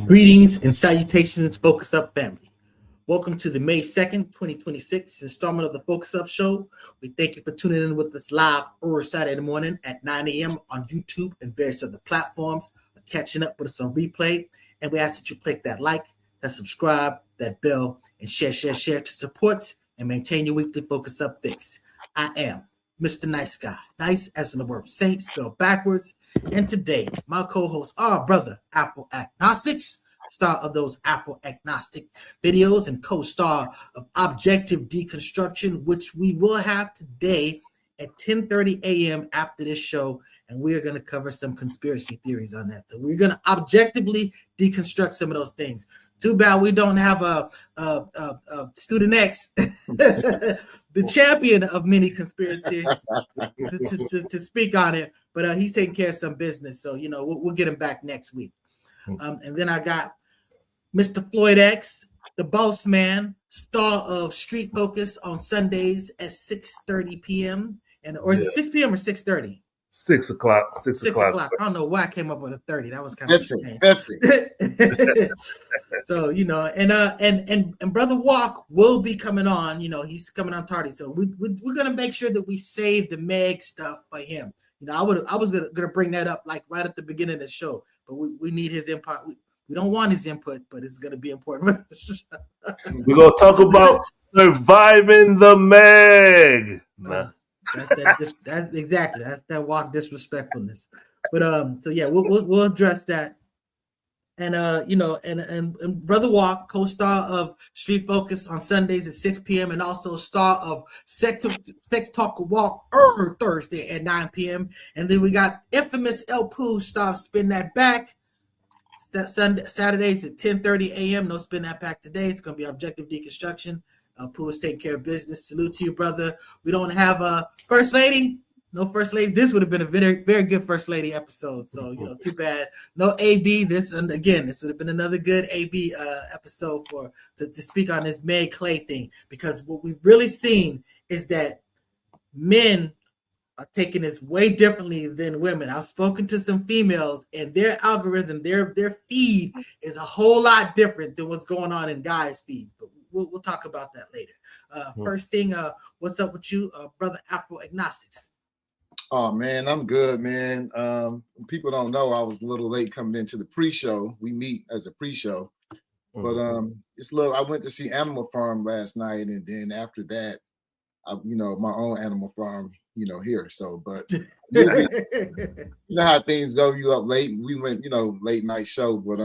Greetings and salutations, Focus Up family. Welcome to the May 2nd, 2026 installment of the Focus Up Show. We thank you for tuning in with us live every Saturday morning at 9 a.m. on YouTube and various other platforms, catching up with us on replay. And we ask that you click that like, that subscribe, that bell, and share to support and maintain your weekly Focus Up fix. I am Mr. Nice Guy, nice as in the word saint, spelled backwards. And today, my co-host, our brother, Afro Agnostics, star of those Afro Agnostic videos and co-star of Objective Deconstruction, which we will have today at 10:30 a.m. after this show. And we're going to cover some conspiracy theories on that. So we're going to objectively deconstruct some of those things. Too bad we don't have a Student X, the champion of many conspiracies, to speak on it. But he's taking care of some business. So, we'll get him back next week. And then I got Mr. Floyd X, the boss man, star of Street Focus on Sundays at 6:30 p.m. Or is it 6 p.m. or 6:30? 6 o'clock. 6 o'clock. I don't know why I came up with a 30. That was kind of strange. So, and Brother Walk will be coming on. He's coming on tardy. So we're gonna make sure that we save the Meg stuff for him. I was gonna bring that up like right at the beginning of the show, but we need his input. We don't want his input, but it's gonna be important. We're gonna talk about surviving the Meg. That's exactly that Walk disrespectfulness. But so yeah, we'll address that. And and Brother Walk, co-star of Street Focus on Sundays at 6 p.m. and also star of Sex Talk Walk Thursday at 9 p.m. And then we got infamous El Pooh star Spin That Back Saturdays at 10:30 a.m. No Spin That Back today. It's gonna be Objective Deconstruction. El Pooh is taking care of business. Salute to you, brother. We don't have a First Lady. No First Lady. This would have been a very, very good First Lady episode. So, too bad. No AB. This would have been another good AB episode to speak on this Meg Klay thing. Because what we've really seen is that men are taking this way differently than women. I've spoken to some females, and their algorithm, their feed is a whole lot different than what's going on in guys' feeds. But we'll talk about that later. First thing, what's up with you, brother Afro Agnostics? Oh man, I'm good, man. People don't know I was a little late coming into the pre-show. We meet as a pre-show, but I went to see Animal Farm last night, and then after that, my own Animal Farm, here. So, but you know how things go. You up late. We went, late night show, but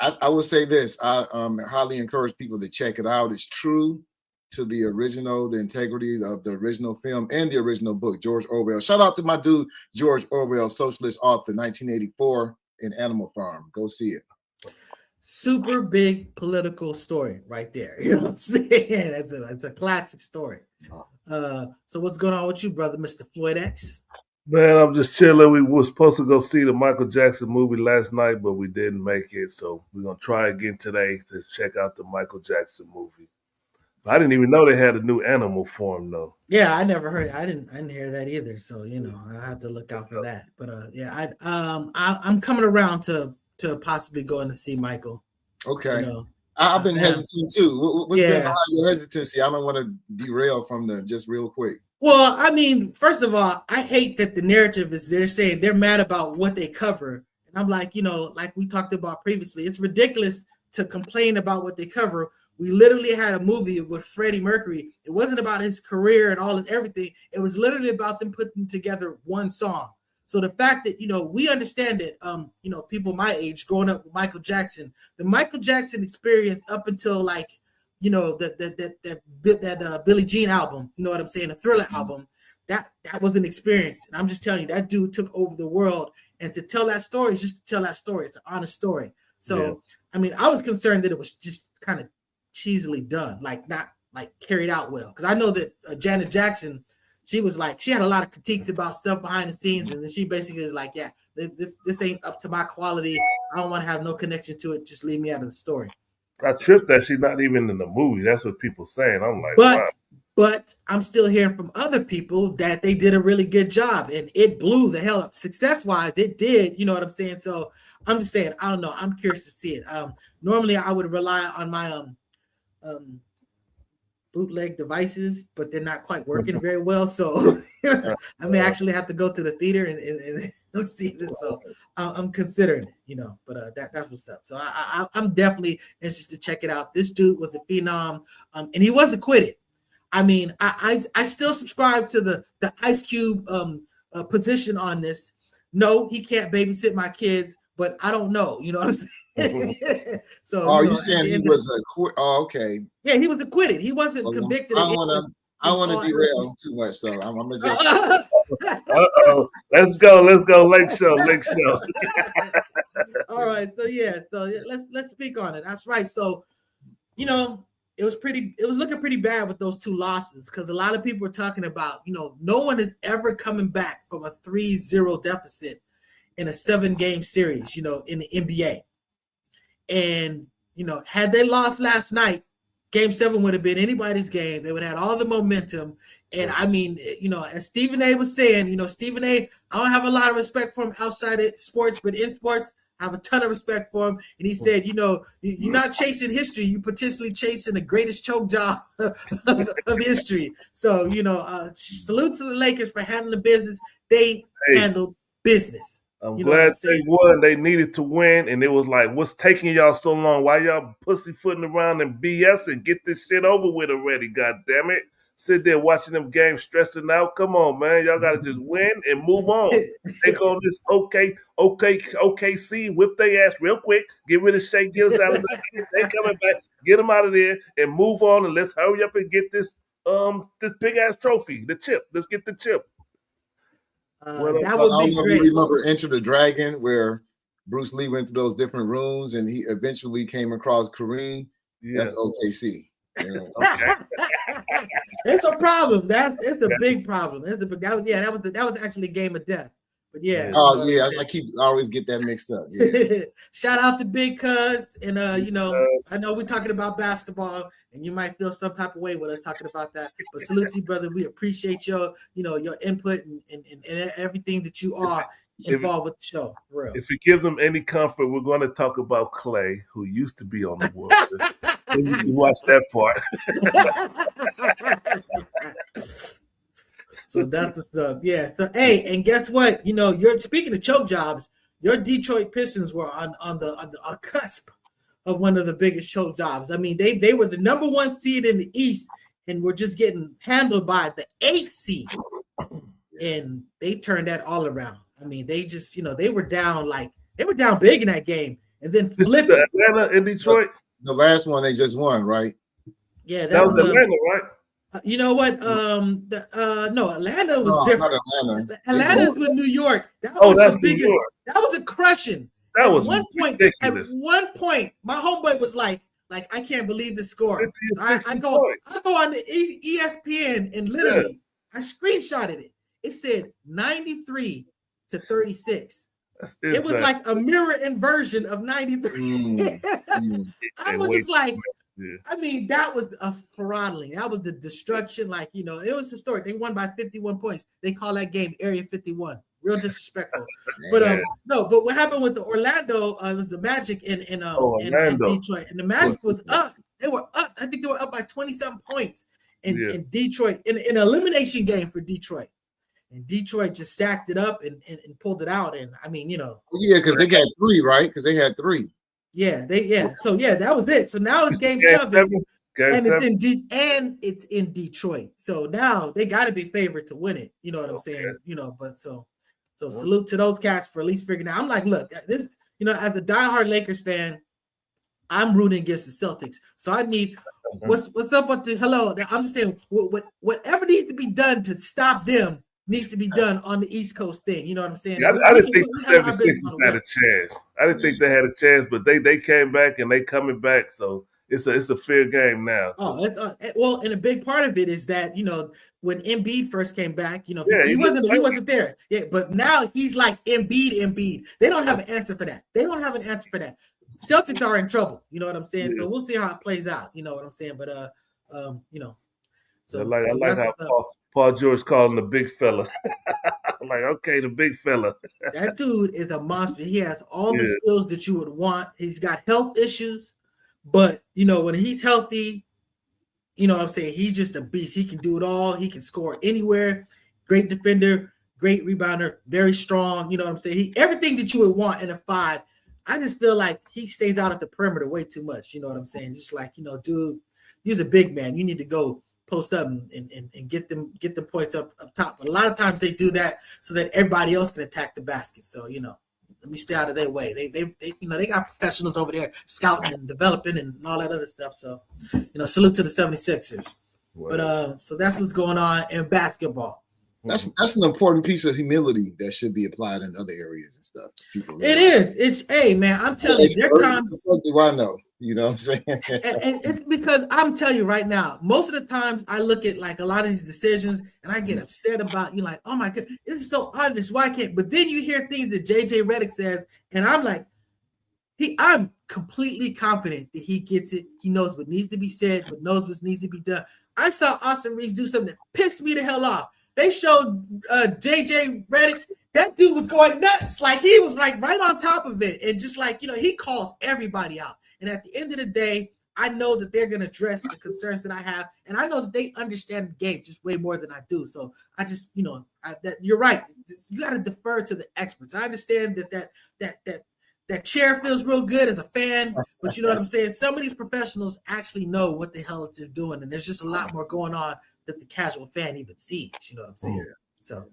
I will say this: I highly encourage people to check it out. It's true to the integrity of the original film and the original book, George Orwell. Shout out to my dude, George Orwell, socialist author, 1984 in Animal Farm. Go see it. Super big political story right there. You know what I'm saying? It's a classic story. So what's going on with you, brother, Mr. Floyd X? Man, I'm just chilling. We were supposed to go see the Michael Jackson movie last night, but we didn't make it. So we're going to try again today to check out the Michael Jackson movie. I didn't even know they had a new Animal Farm though. Yeah, I never heard. I didn't hear that either. So I have to look out for that. But I'm coming around to possibly going to see Michael. Okay. I've been hesitant too. What's been behind your hesitancy? I don't want to derail from just real quick. Well, I mean, first of all, I hate that the narrative is they're saying they're mad about what they cover, and I'm like, like we talked about previously, it's ridiculous to complain about what they cover. We literally had a movie with Freddie Mercury. It wasn't about his career and all his everything. It was literally about them putting together one song. So the fact that, we understand that, people my age growing up with Michael Jackson, the Michael Jackson experience up until that Billie Jean album, you know what I'm saying? The Thriller album, that was an experience. And I'm just telling you, that dude took over the world. And to tell that story is just to tell that story. It's an honest story. So, I mean, I was concerned that it was just kind of cheesily done, like not like carried out well. Because I know that Janet Jackson, she had a lot of critiques about stuff behind the scenes, and then she basically is like, yeah, this ain't up to my quality. I don't want to have no connection to it. Just leave me out of the story. I tripped that she's not even in the movie. That's what people saying. I'm like, but wow. But I'm still hearing from other people that they did a really good job, and it blew the hell up. Success-wise, it did. You know what I'm saying? So I'm just saying, I don't know. I'm curious to see it. Normally, I would rely on my bootleg devices, but they're not quite working very well. So I may actually have to go to the theater and see this. So I'm considering it, you know. But that's what's up. So I'm definitely interested to check it out. This dude was a phenom, and he wasn't quitted. I mean, I still subscribe to the Ice Cube position on this. No, he can't babysit my kids, but I don't know. You know what I'm saying? So, you saying he was a okay? Yeah, he was acquitted. He wasn't convicted. I want to derail too much, so I'm gonna just. Let's go, Lake Show. All right, so let's speak on it. That's right. So, you know, it was looking pretty bad with those two losses because a lot of people were talking about, you know, no one is ever coming back from a 3-0 deficit in a 7-game series, you know, in the NBA. And, you know, had they lost last night, Game 7 would have been anybody's game. They would have had all the momentum. And I mean, you know, as Stephen A was saying, you know, Stephen A, I don't have a lot of respect for him outside of sports, but in sports, I have a ton of respect for him. And he said, you know, you're not chasing history. You're potentially chasing the greatest choke job of history. So, you know, salute to the Lakers for handling business. They handled business. I'm glad they won. They needed to win. And it was like, what's taking y'all so long? Why y'all pussyfooting around and BS and get this shit over with already, God damn it. Sit there watching them games stressing out. Come on, man. Y'all got to just win and move on. Take on this OKC, whip their ass real quick. Get rid of Shea, get us out of there. They coming back. Get them out of there and move on. And let's hurry up and get this big-ass trophy, the chip. Let's get the chip. That would be great. You remember Enter the Dragon, where Bruce Lee went through those different rooms and he eventually came across Kareem? Yeah. That's OKC. Yeah. Okay. It's a problem. It's a big problem. That was actually a game of death. But yeah. Oh yeah, I always get that mixed up. Yeah. Shout out to Big Cuz, and you know, I know we're talking about basketball, and you might feel some type of way with us talking about that. But salute to you, brother. We appreciate your input and everything that you are involved with the show. For real. If it gives them any comfort, we're going to talk about Klay, who used to be on the Warriors. You can watch that part. So that's the stuff. Yeah. So hey, and guess what? You know, you're speaking of choke jobs. Your Detroit Pistons were on the cusp of one of the biggest choke jobs. I mean, they were the number 1 seed in the East, and were just getting handled by the 8th seed, and they turned that all around. I mean, they just, you know, they were down big in that game, and then flipped it. Atlanta in Detroit. The last one they just won, right? Yeah, that was Atlanta, right? You know what? No, Atlanta was different. Not Atlanta was with New York. That was the biggest. That was a crushing. That was ridiculous. At one point, my homeboy was like, I can't believe the score. I go on the ESPN and literally I screenshotted it. It said 93-36. It was like a mirror inversion of 93. I was just like, I mean, that was a throttling. That was the destruction. Like, you know, it was historic. They won by 51 points. They call that game Area 51. Real disrespectful. But but what happened with the Orlando was the Magic in Detroit, and the Magic was up. They were up. I think they were up by 20-something points in Detroit in an elimination game for Detroit. And Detroit just stacked it up and pulled it out. And I mean, you know, because they got 3, right? Because they had 3. So that was it. So now it's game 7. And it's in Detroit. So now they got to be favored to win it. You know what I'm saying? You know, but so salute to those cats for at least figuring out. I'm like, look, this, you know, as a diehard Lakers fan, I'm rooting against the Celtics. So I need what's up with the hello. I'm just saying whatever needs to be done to stop them needs to be done on the East Coast thing. You know what I'm saying? I didn't think the 76ers had a chance. I didn't think they had a chance, but they came back and they coming back. So it's a fair game now. Oh, well, and a big part of it is that, you know, when Embiid first came back, you know, he wasn't there. Yeah, but now he's like Embiid. They don't have an answer for that. Celtics are in trouble. You know what I'm saying? Yeah. So we'll see how it plays out. You know what I'm saying? But you know, I like how Paul George called him the big fella. I'm like, okay, the big fella. That dude is a monster. He has all the skills that you would want. He's got health issues, but when he's healthy, you know what I'm saying? He's just a beast. He can do it all. He can score anywhere. Great defender, great rebounder, very strong. You know what I'm saying? Everything that you would want in a 5. I just feel like he stays out at the perimeter way too much. You know what I'm saying? Just like, dude, he's a big man. You need to go post up and get them points up top. But a lot of times they do that so that everybody else can attack the basket. So, let me stay out of their way. They got professionals over there scouting and developing and all that other stuff. So, salute to the 76ers. Wow. But so that's what's going on in basketball. That's an important piece of humility that should be applied in other areas and stuff. It is. It's man. I'm telling you, there are times. What do I know? You know what I'm saying? and it's because I'm telling you right now, most of the times I look at like a lot of these decisions and I get upset about like, oh my God, this is so obvious. Why can't? But then you hear things that JJ Redick says, and I'm like, I'm completely confident that he gets it. He knows what needs to be said, but knows what needs to be done. I saw Austin Reeves do something that pissed me the hell off. They showed JJ Redick. That dude was going nuts. Like he was like right on top of it. And just like, he calls everybody out. And at the end of the day, I know that they're going to address the concerns that I have. And I know that they understand the game just way more than I do. So I just, that you're right. You got to defer to the experts. I understand that chair feels real good as a fan, but you know what I'm saying? Some of these professionals actually know what the hell they're doing. And there's just a lot more going on that the casual fan even sees. You know what I'm saying? Yeah. So,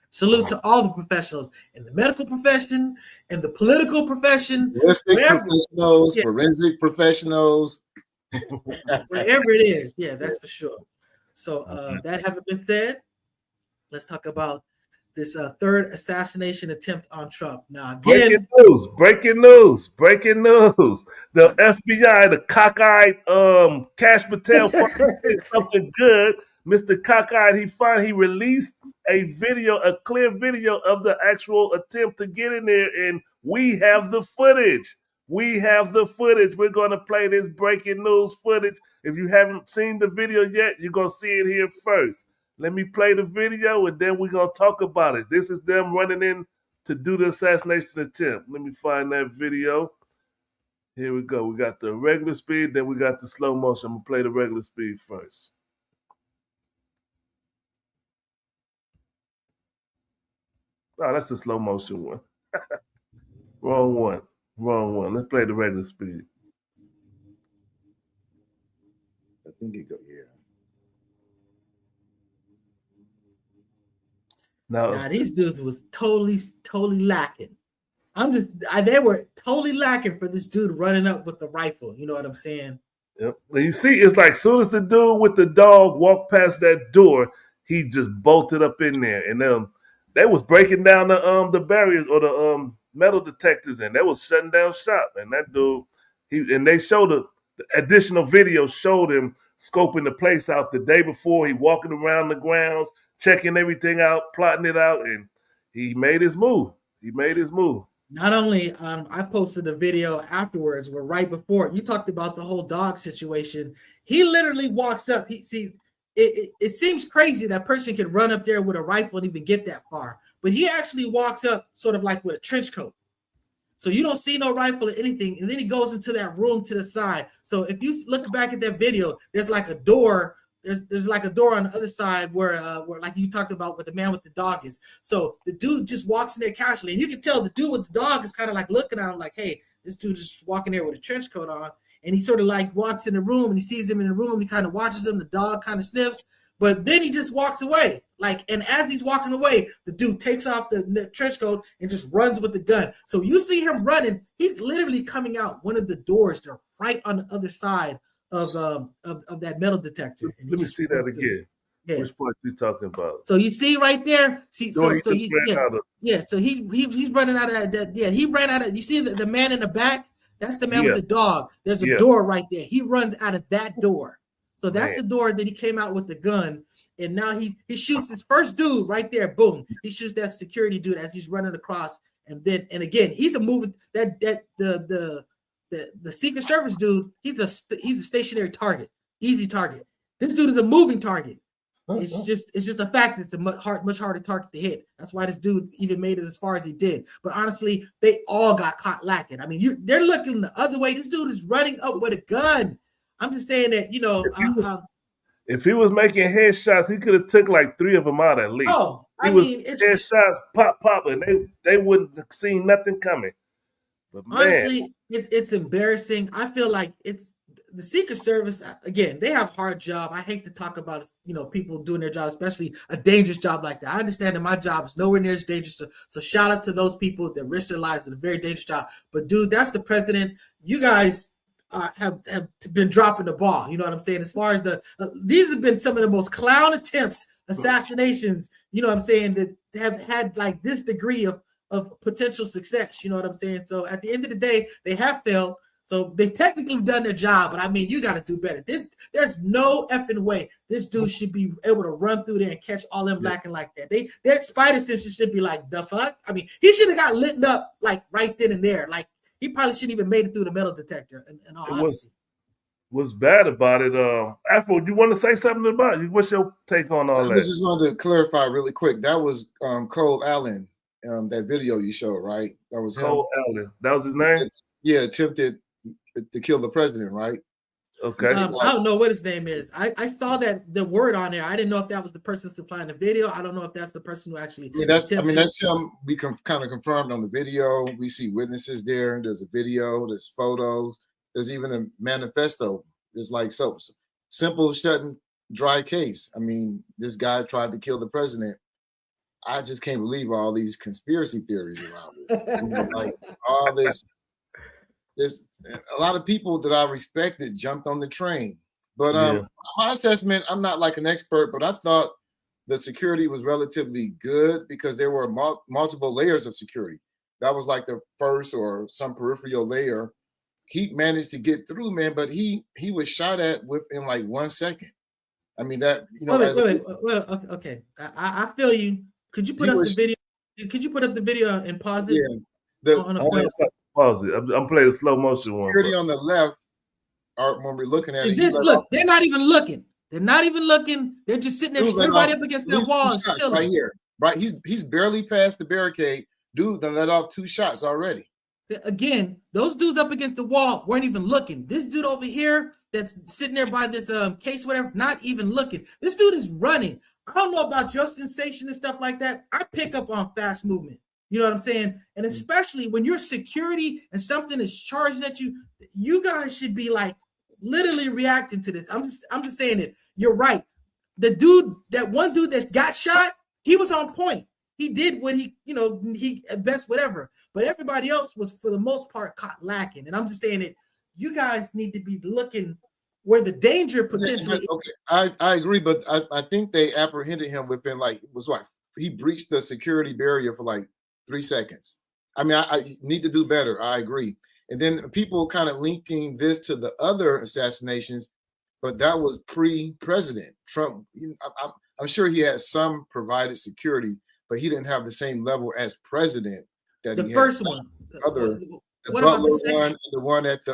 salute to all the professionals in the medical profession, in the political profession, professionals, forensic professionals, wherever it is. Yeah, that's for sure. So that having been said, let's talk about this third assassination attempt on Trump. Now, again, breaking news. The FBI, the cockeyed Cash Patel did something good. Mr. Cockeyed, he released a clear video of the actual attempt to get in there, and we have the footage. We're going to play this breaking news footage. If you haven't seen the video yet, you're going to see it here first. Let me play the video, and then we're going to talk about it. This is them running in to do the assassination attempt. Let me find that video. Here we go. We got the regular speed, then we got the slow motion. I'm going to play the regular speed first. Oh, that's the slow motion one. Wrong one. Let's play the regular speed. I think it goes, yeah. Now these dudes was totally lacking. They were totally lacking for this dude running up with the rifle. You know what I'm saying? Yep. And you see, it's like soon as the dude with the dog walked past that door, he just bolted up in there, and they was breaking down the barriers or the metal detectors, and they was shutting down shop. And that dude, they showed the additional video showed him scoping the place out the day before. He walking around the grounds, checking everything out, plotting it out, and he made his move. Not only I posted a video afterwards where right before you talked about the whole dog situation, he literally walks up. It seems crazy that person could run up there with a rifle and even get that far, but he actually walks up sort of like with a trench coat. So you don't see no rifle or anything, and then he goes into that room to the side. So if you look back at that video, there's like a door. There's like a door on the other side where like you talked about where the man with the dog is. So the dude just walks in there casually, and you can tell the dude with the dog is kind of like looking at him like, hey, this dude just walking there with a trench coat on. And he sort of like walks in the room and he sees him in the room and he kind of watches him. The dog kind of sniffs, but then he just walks away. And as he's walking away, the dude takes off the trench coat and just runs with the gun. So you see him running. He's literally coming out one of the doors. They're right on the other side of that metal detector. Let me see that again. Yeah. Which part you talking about? So you see right there. See, so he's running out of that. Yeah, he ran out of. You see the man in the back. That's the man with the dog. There's a door right there. He runs out of that door. So that's the door that he came out with the gun. And now he shoots his first dude right there. Boom. He shoots that security dude as he's running across. And again, he's a moving the Secret Service dude. He's a stationary target, easy target. This dude is a moving target. It's just a fact. It's a much harder target to hit. That's why this dude even made it as far as he did. But honestly, they all got caught lacking. I mean, they're looking the other way. This dude is running up with a gun. I'm just saying that, you know, if he was making headshots, he could have took like 3 of them out at least. Oh, I mean, it's headshots, pop, and they wouldn't have seen nothing coming. But man, honestly, it's embarrassing. I feel like it's the Secret Service, again, they have a hard job. I hate to talk about, you know, people doing their job, especially a dangerous job like that. I understand that my job is nowhere near as dangerous. So shout out to those people that risk their lives in a very dangerous job. But dude, that's the president. You guys have been dropping the ball. You know what I'm saying? As far as these have been some of the most clown attempts, assassinations, you know what I'm saying, that have had like this degree of potential success. You know what I'm saying? So at the end of the day, they have failed. So they technically done their job, but I mean, you got to do better. There's no effing way this dude should be able to run through there and catch all them blacking like that. Their spider senses should be like, the fuck? I mean, he should have got lit up like right then and there. Like he probably shouldn't even made it through the metal detector. And all what's bad about it? Afro, you want to say something about it? What's your take on all that? I just wanted to clarify really quick. That was Cole Allen, that video you showed, right? That was Cole Allen. That was his name? Yeah, attempted to kill the president, right? Okay. I don't know what his name is. I saw that the word on there. I didn't know if that was the person supplying the video. I don't know if that's the person who actually. Yeah, that's him. We kind of confirmed on the video. We see witnesses there. There's a video. There's photos. There's even a manifesto. It's like so simple, shut and dry case. I mean, this guy tried to kill the president. I just can't believe all these conspiracy theories around this. You know, like all this. There's a lot of people that I respected jumped on the train. But my assessment, I'm not like an expert, but I thought the security was relatively good because there were multiple layers of security. That was like the first or some peripheral layer. He managed to get through, man, but he was shot at within like 1 second. I mean, that, you know. Well, okay. I feel you. Could you put up the video? Could you put up the video and pause it? Yeah. Pause it. I'm playing a slow motion one. Security on the left, when we're looking at it. Look, they're not even looking. They're not even looking. They're just sitting there, everybody up against that wall. Right here. Right. He's barely past the barricade. Dude done let off 2 shots already. Again, those dudes up against the wall weren't even looking. This dude over here that's sitting there by this case, whatever, not even looking. This dude is running. I don't know about your sensation and stuff like that. I pick up on fast movement. You know what I'm saying? And especially when you're security and something is charging at you, you guys should be like literally reacting to this. I'm just saying it. You're right. That one dude that got shot, he was on point. He did what he best whatever. But everybody else was for the most part caught lacking. And I'm just saying it. You guys need to be looking where the danger potentially. Okay, I agree, but I think they apprehended him within he breached the security barrier for like 3 seconds. I mean, I need to do better. I agree. And then people kind of linking this to the other assassinations, but that was pre-president Trump. I'm sure he had some provided security, but he didn't have the same level as president that the he first had. one. The Butler one, and the one at the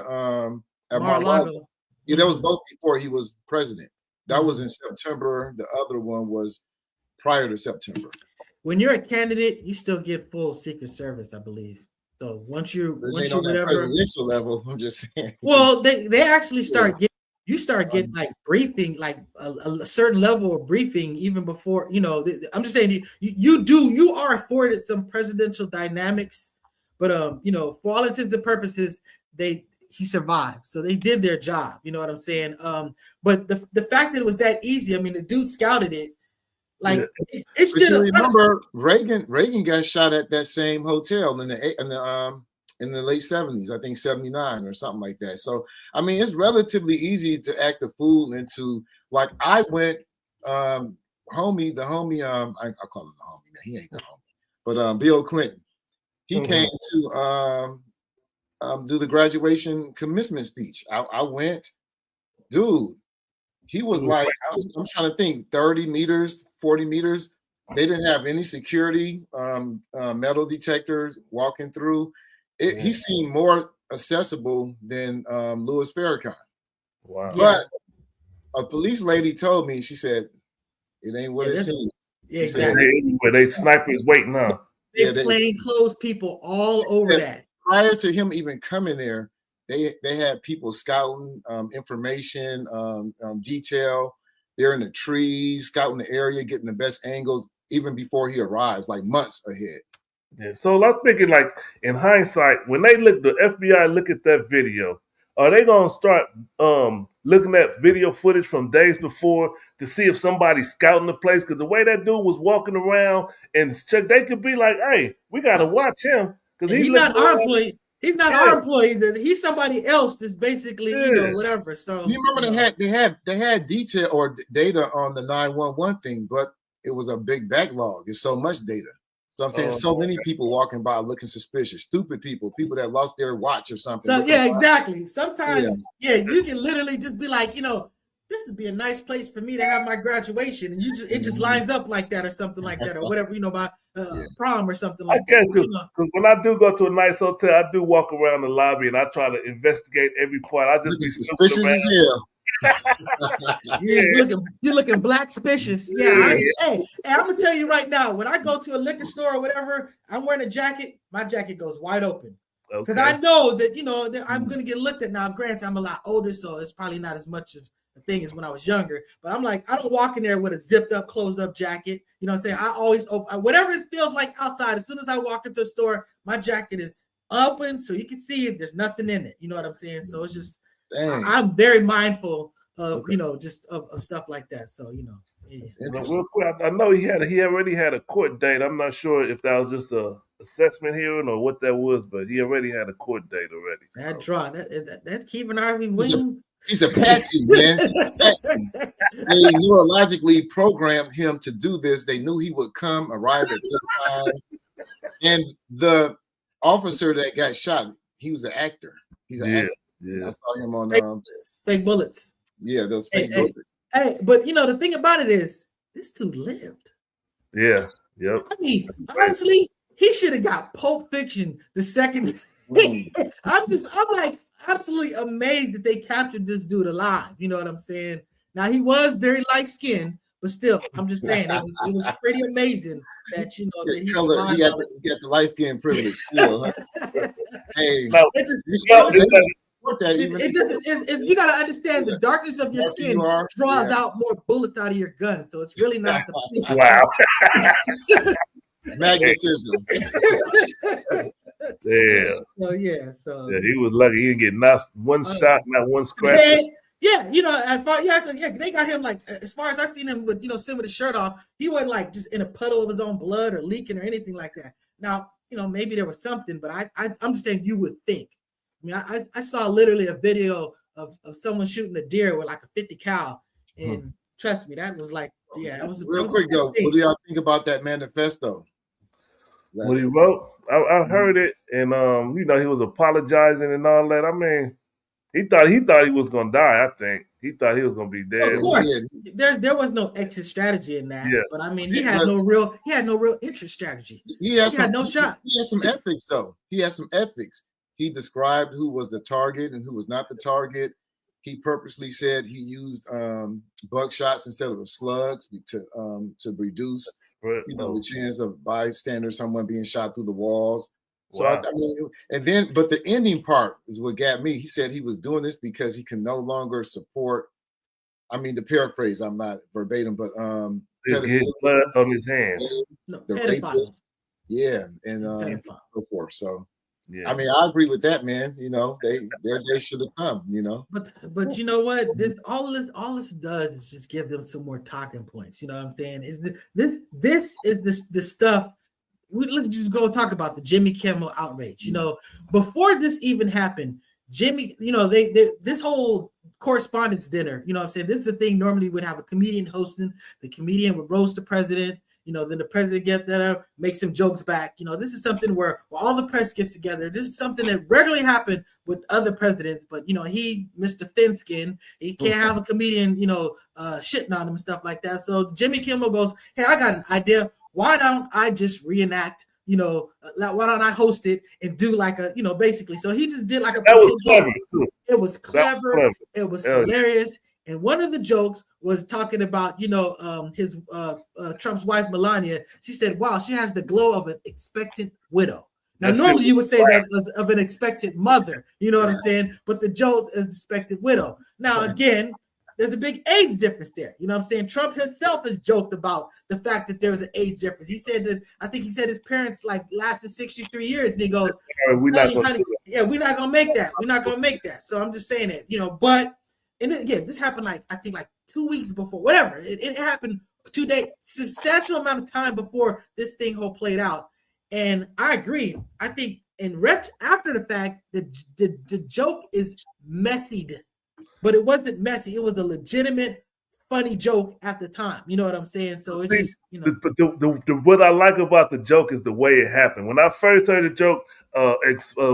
at Mar-a-Lago. Yeah, that was both before he was president. That was in September. The other one was prior to September. When you're a candidate, you still get full Secret Service, I believe. So once you whatever presidential level, I'm just saying. Well, they actually start getting like briefing, like a certain level of briefing even before, you know. I'm just saying you are afforded some presidential dynamics, but you know, for all intents and purposes, he survived, so they did their job. You know what I'm saying? But the fact that it was that easy, I mean, the dude scouted it. Like it's still. Remember, Reagan got shot at that same hotel in the late 70s, I think 79 or something like that. So I mean, it's relatively easy to act a fool into. Like I went, the homie, I call him the homie. Man, he ain't the homie, but Bill Clinton, he came to do the graduation commencement speech. I went, dude. He was like, I'm trying to think, 30 meters, 40 meters. They didn't have any security, metal detectors walking through. He seemed more accessible than Louis Farrakhan. Wow. But a police lady told me, she said, it ain't what it seems. Yeah, exactly. They snipers waiting, huh? They plain clothes people all over that. Prior to him even coming there, they had people scouting information, detail. They're in the trees, scouting the area, getting the best angles, even before he arrives, like months ahead. Yeah. So I'm thinking, like, in hindsight, when the FBI look at that video, are they gonna start looking at video footage from days before to see if somebody's scouting the place? Because the way that dude was walking around and check, they could be like, "Hey, we gotta watch him because he's not our employee. He's not our employee. He's somebody else that's basically whatever." So you remember they had detail or data on the 911 thing, but it was a big backlog. It's so much data. So I'm saying so many people walking by looking suspicious, stupid people that lost their watch or something. So yeah, exactly. Sometimes, you can literally just be like, this would be a nice place for me to have my graduation, and it just lines up like that or something like that or whatever, my prom or something like that. Because when I do go to a nice hotel, I do walk around the lobby and I try to investigate every part. I just be suspicious as hell. You're looking black suspicious. Yeah. Hey, I'm gonna tell you right now, when I go to a liquor store or whatever, I'm wearing a jacket, my jacket goes wide open. Because I know that that I'm gonna get looked at now. Granted, I'm a lot older, so it's probably not as much of a thing as when I was younger. But I'm like, I don't walk in there with a zipped up, closed up jacket. You know what I'm saying? I always open whatever it feels like outside. As soon as I walk into a store, my jacket is open so you can see it. There's nothing in it. You know what I'm saying? So it's just I'm very mindful of just of stuff like that. So real quick, I know he already had a court date. I'm not sure if that was just a assessment hearing or what that was, but he already had a court date already. That draw that's Kevin Irving Williams. He's a patsy, man. They neurologically programmed him to do this. They knew he would arrive at the time. And the officer that got shot, he was an actor. He's an actor. Yeah. I saw him on fake bullets. Yeah, those fake bullets. Hey, but the thing about it is this dude lived. Yeah. Yep. I mean, honestly, he should have got Pulp Fiction the second. I'm like absolutely amazed that they captured this dude alive. You know what I'm saying? Now he was very light skinned, but still, I'm just saying it was pretty amazing that that he's he got the light skin privilege still. Huh? Hey, you got to understand the darkness of your skin draws out more bullets out of your gun, so it's really not the wow. Magnetism. Damn. So he was lucky. He didn't get not one shot, not one scratch. They got him like as far as I seen him with sitting with his shirt off, he wasn't like just in a puddle of his own blood or leaking or anything like that. Now, maybe there was something, but I'm just saying you would think. I mean, I saw literally a video of someone shooting a deer with like a 50 cal, and trust me, that was like, that was real quick though. What do y'all think about that manifesto? What he wrote, I heard it, and he was apologizing and all that. I mean, he thought he was gonna die. I think he thought he was gonna be dead. Of course, there was no exit strategy in that. Yeah. But I mean, he had no real exit strategy. He had no shot. He had some ethics though. He had some ethics. He described who was the target and who was not the target. He purposely said he used buckshots instead of slugs to reduce the chance of bystanders, someone being shot through the walls. So I mean, but the ending part is what got me. He said he was doing this because he can no longer support. I mean, the paraphrase, I'm not verbatim, but his blood on his hands. The rapist, and so forth. So. Yeah. I mean, I agree with that, man. They should have come. But you know what? All this does is just give them some more talking points. You know what I'm saying? This is the stuff. Let's just go talk about the Jimmy Kimmel outrage. Before this even happened, Jimmy, this whole correspondence dinner. You know what I'm saying? This is the thing. Normally, would have a comedian hosting. The comedian would roast the president. Then the president gets that, makes some jokes back. This is something where all the press gets together. This is something that regularly happened with other presidents, but he, Mr. Thin Skin, he can't have a comedian, shitting on him and stuff like that. So Jimmy Kimmel goes, "Hey, I got an idea. Why don't I just reenact? Why don't I host it and do like a, basically." So he just did like a. That was clever too. It was clever. It was hilarious. And one of the jokes was talking about, his Trump's wife, Melania. She said, wow, she has the glow of an expectant widow. Now, normally you would say that of an expectant mother, you know what I'm saying? But the joke is expectant widow. Now, again, there's a big age difference there. You know what I'm saying? Trump himself has joked about the fact that there was an age difference. He said that, I think he said his parents lasted 63 years. And he goes, we're not going to make that. We're not going to make that. So I'm just saying it, but, and then again, this happened I think 2 weeks before, whatever. It happened 2 days, substantial amount of time before this thing whole played out. And I agree. I think after the fact, the joke is messied, but it wasn't messy. It was a legitimate, funny joke at the time. You know what I'm saying? So it's just, But what I like about the joke is the way it happened. When I first heard the joke,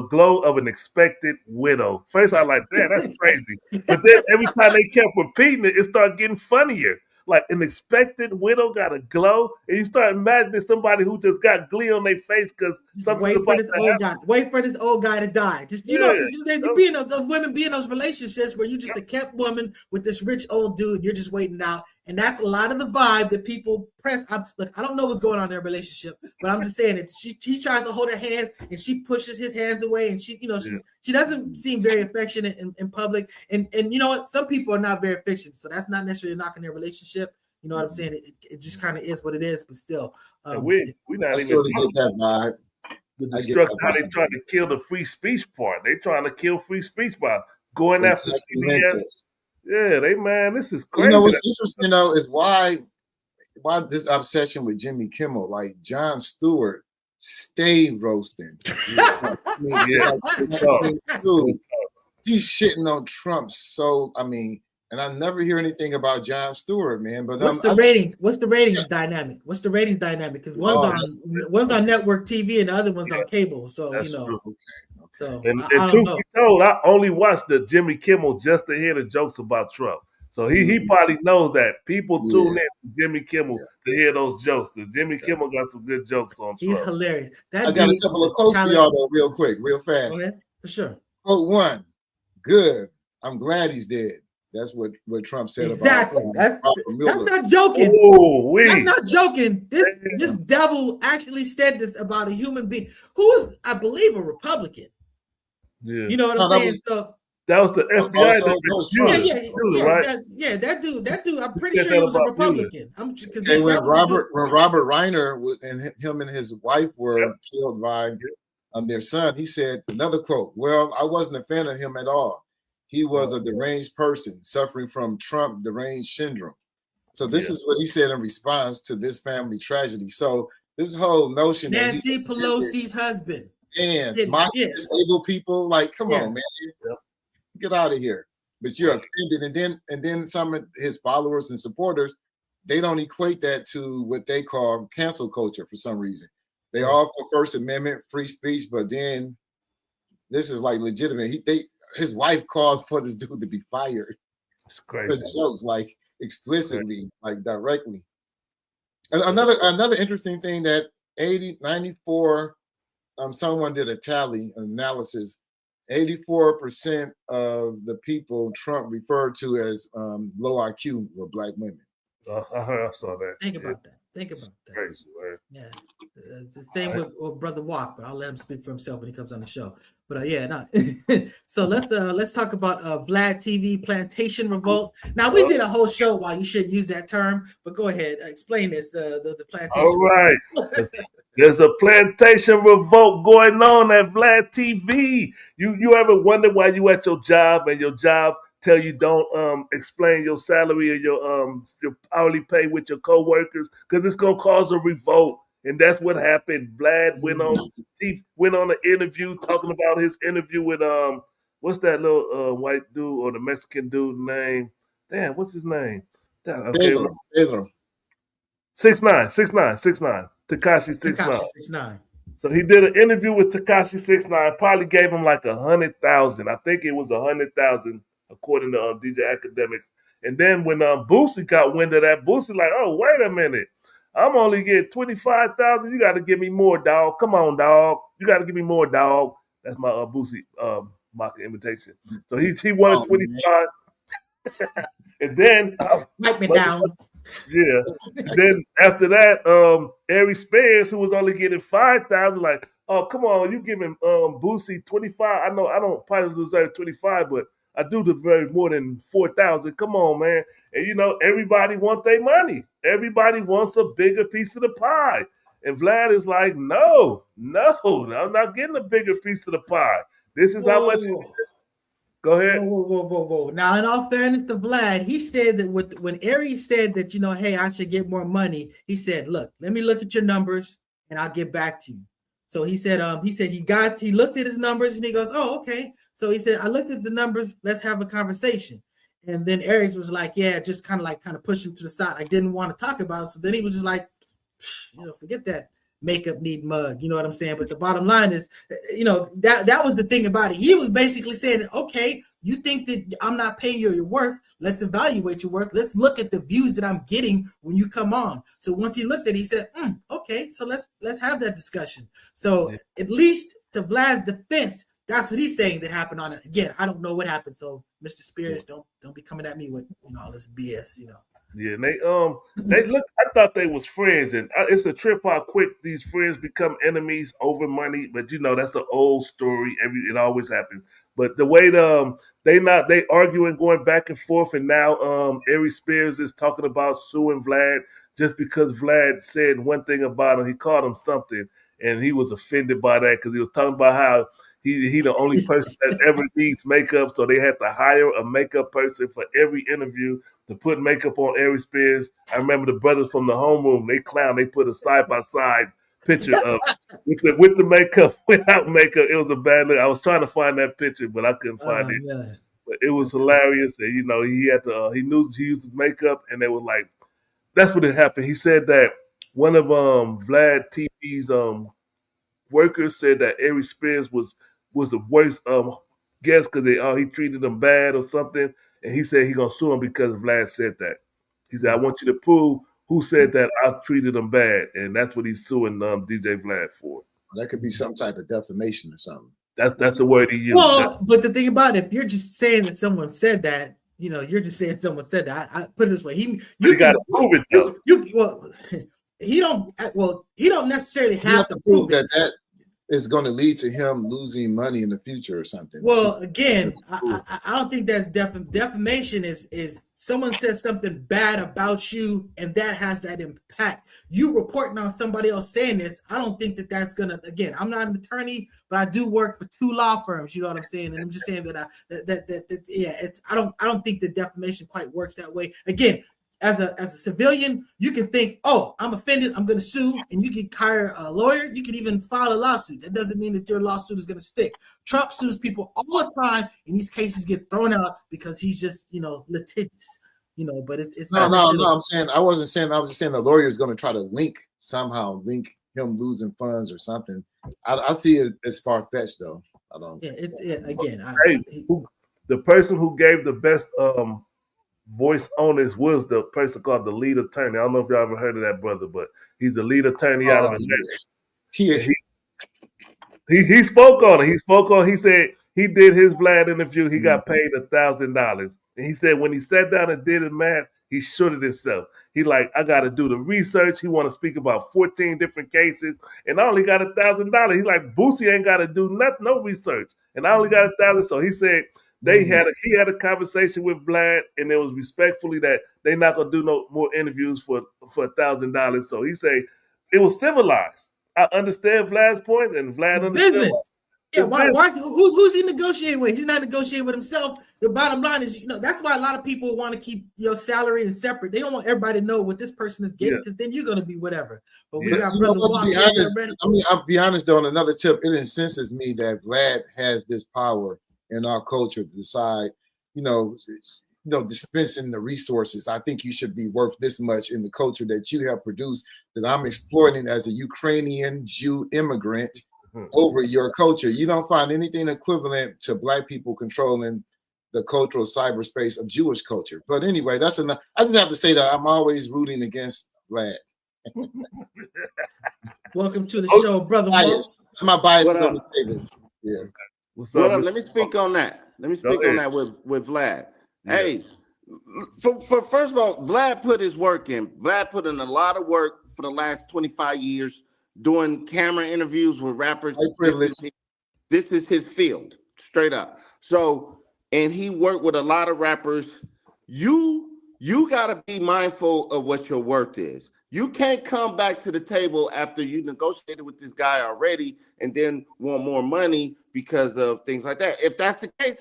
glow of an expected widow. First, I was like, man, that's crazy. But then every time they kept repeating it, it started getting funnier. Like an expected widow got a glow, and you start imagining somebody who just got glee on their face because something about to happen. Wait for this old guy to die. Just those women be in those relationships where you just a kept woman with this rich old dude. You're just waiting out, and that's a lot of the vibe that people press. Look, I don't know what's going on in their relationship, but I'm just saying it. He tries to hold her hands, and she pushes his hands away, and she doesn't seem very affectionate in public. And you know what? Some people are not very affectionate, so that's not necessarily knocking their relationship. You know what I'm saying? It just kind of is what it is, but still, we not even get that vibe. The destruction, how they trying to kill the free speech part. They trying to kill free speech by going after CBS. Yeah, this is crazy. What's interesting though is why this obsession with Jimmy Kimmel, like Jon Stewart, stay roasting. He's shitting on Trump. So and I never hear anything about Jon Stewart, man. But what's the ratings? What's the ratings dynamic? What's the ratings dynamic? Because one's on network TV and the other one's on cable. So that's true. Okay. So and truth be told, I only watched the Jimmy Kimmel just to hear the jokes about Trump. So he probably knows that people tune in to Jimmy Kimmel to hear those jokes because Jimmy Kimmel got some good jokes on Trump. He's hilarious. I got a couple of quotes for y'all though, real quick, real fast. Go ahead, for sure. Quote 1, good. I'm glad he's dead. That's what Trump said exactly. about that's not joking. That's not joking. This devil actually said this about a human being who is, I believe, a Republican. Yeah. You know what I'm saying? That was the FBI. That dude. I'm pretty sure he was a Republican. When Robert Reiner and him and his wife were killed by their son, he said another quote. Well, I wasn't a fan of him at all. He was a deranged person suffering from Trump deranged syndrome. So this is what he said in response to this family tragedy. So this whole notion Nancy Pelosi's husband and disabled people, come on, man, get out of here. But you're offended, and then some of his followers and supporters, they don't equate that to what they call cancel culture for some reason. They all for First Amendment, free speech, but then this is legitimate. His wife called for this dude to be fired. It's crazy. Jokes explicitly, directly. And another interesting thing that 94, someone did a tally analysis. 84% of the people Trump referred to as low IQ were Black women. I saw that. Think about that. Crazy, right? Yeah, it's the same with Brother Walk, but I'll let him speak for himself when he comes on the show. But so let's talk about VladTV Plantation Revolt. Now we did a whole show why you shouldn't use that term, but go ahead, explain this. The Plantation. All right, there's a Plantation Revolt going on at VladTV. You ever wonder why you at your job and your job tell you don't explain your salary or your hourly pay with your coworkers because it's gonna cause a revolt, and that's what happened. Vlad went on an interview talking about his interview with what's that little white dude or the Mexican dude name? Damn, what's his name? Pedro. 6ix9ine. Tekashi 6ix9ine. So he did an interview with Tekashi 6ix9ine. Probably gave him $100,000. I think it was $100,000. According to DJ Academics. And then when Boosie got wind of that, Boosie oh, wait a minute. I'm only getting $25,000. You got to give me more, dog. Come on, dog. You got to give me more, dog. That's my Boosie mock invitation. So he wanted 25. And then Wipe me down. Yeah. Then after that, Ari Spears, who was only getting 5,000, like, oh, come on, you giving Boosie 25. I know I don't probably deserve 25, but I do deserve more than 4,000. Come on, man. And you know, everybody wants their money. Everybody wants a bigger piece of the pie. And Vlad is like, no, I'm not getting a bigger piece of the pie. This is how much it is. Go ahead. Whoa. Now, in all fairness to Vlad, he said that when Aries said that, hey, I should get more money, he said, look, let me look at your numbers and I'll get back to you. So he said he looked at his numbers and he goes, oh, okay. So he said, I looked at the numbers, let's have a conversation. And then Aries was like, yeah, just kind of push him to the side. I didn't want to talk about it. So then he was just like, forget that makeup need mug, you know what I'm saying? But the bottom line is, that was the thing about it. He was basically saying, okay, you think that I'm not paying you your worth. Let's evaluate your worth. Let's look at the views that I'm getting when you come on. So once he looked at it, he said, okay, so let's have that discussion. So at least to Vlad's defense, that's what he's saying that happened on it. Again, I don't know what happened. So Mr. Spears, don't be coming at me with all this BS, Yeah, and they look. I thought they was friends, and it's a trip how quick these friends become enemies over money. But that's an old story. It always happens. But the way they arguing, going back and forth, and now Ari Spears is talking about suing Vlad just because Vlad said one thing about him. He called him something, and he was offended by that because he was talking about how he the only person that ever needs makeup, so they had to hire a makeup person for every interview to put makeup on Ari Spears. I remember the brothers from the homeroom, they put a side-by-side picture of with the makeup, without makeup. It was a bad look. I was trying to find that picture, but I couldn't find it. Yeah. But it was hilarious. And, he had to, he knew he used his makeup, and they were like, that's what happened. He said that one of VladTV's workers said that Ari Spears was the worst guest because he treated them bad or something. And he said he's going to sue him because Vlad said that. He said, I want you to prove who said that I treated him bad. And that's what he's suing DJ Vlad for. That could be some type of defamation or something. That's the word he used. Well, but the thing about it, if you're just saying that someone said that, you're just saying someone said that. I put it this way. You got to prove it, though. He don't necessarily have to prove that is going to lead to him losing money in the future or something. Well, again, I don't think that's defamation is someone says something bad about you and that has that impact. You reporting on somebody else saying this, I don't think that's going to, again, I'm not an attorney, but I do work for 2 law firms, you know what I'm saying? And I'm just saying that I don't think the defamation quite works that way. Again, as a civilian, you can think, oh, I'm offended, I'm going to sue, and you can hire a lawyer. You can even file a lawsuit. That doesn't mean that your lawsuit is going to stick. Trump sues people all the time, and these cases get thrown out because he's just, litigious. But it's not. No. I wasn't saying. I was just saying the lawyer is going to try to link him losing funds or something. I see it as far fetched though. I don't. Yeah, again. The person who gave the best voice on this was the person called the lead attorney. I don't know if y'all ever heard of that brother, but he's the lead attorney out of Atlanta. He spoke on it. He said he did his Vlad interview. He got paid $1,000. And he said when he sat down and did his math, he shorted himself. He like, I got to do the research. He want to speak about 14 different cases, and I only got $1,000. He like, Boosie ain't got to do no research, and I only got $1,000. So he said he had a conversation with Vlad, and it was respectfully that they not gonna do no more interviews for $1,000. So he said it was civilized. I understand Vlad's point, and Vlad understood. Business. Yeah, why? Who's he negotiating with? He's not negotiating with himself. The bottom line is, that's why a lot of people want to keep your salary and separate. They don't want everybody to know what this person is getting because then you're going to be whatever. But we got Brother Walker. I'll be honest though. On another tip, it incenses me that Vlad has this power in our culture to decide, dispensing the resources. I think you should be worth this much in the culture that you have produced that I'm exploiting as a Ukrainian Jew immigrant over your culture. You don't find anything equivalent to Black people controlling the cultural cyberspace of Jewish culture. But anyway, that's enough. I just have to say that I'm always rooting against Vlad. Welcome to the show, brother. My bias is on the table. Yeah. What's up? Let me speak on that. With Vlad. Yeah. Hey, For first of all, Vlad put his work in. Vlad put in a lot of work for the last 25 years doing camera interviews with rappers. This is his field, straight up. So, and he worked with a lot of rappers. You gotta be mindful of what your worth is. You can't come back to the table after you negotiated with this guy already and then want more money because of things like that. If that's the case,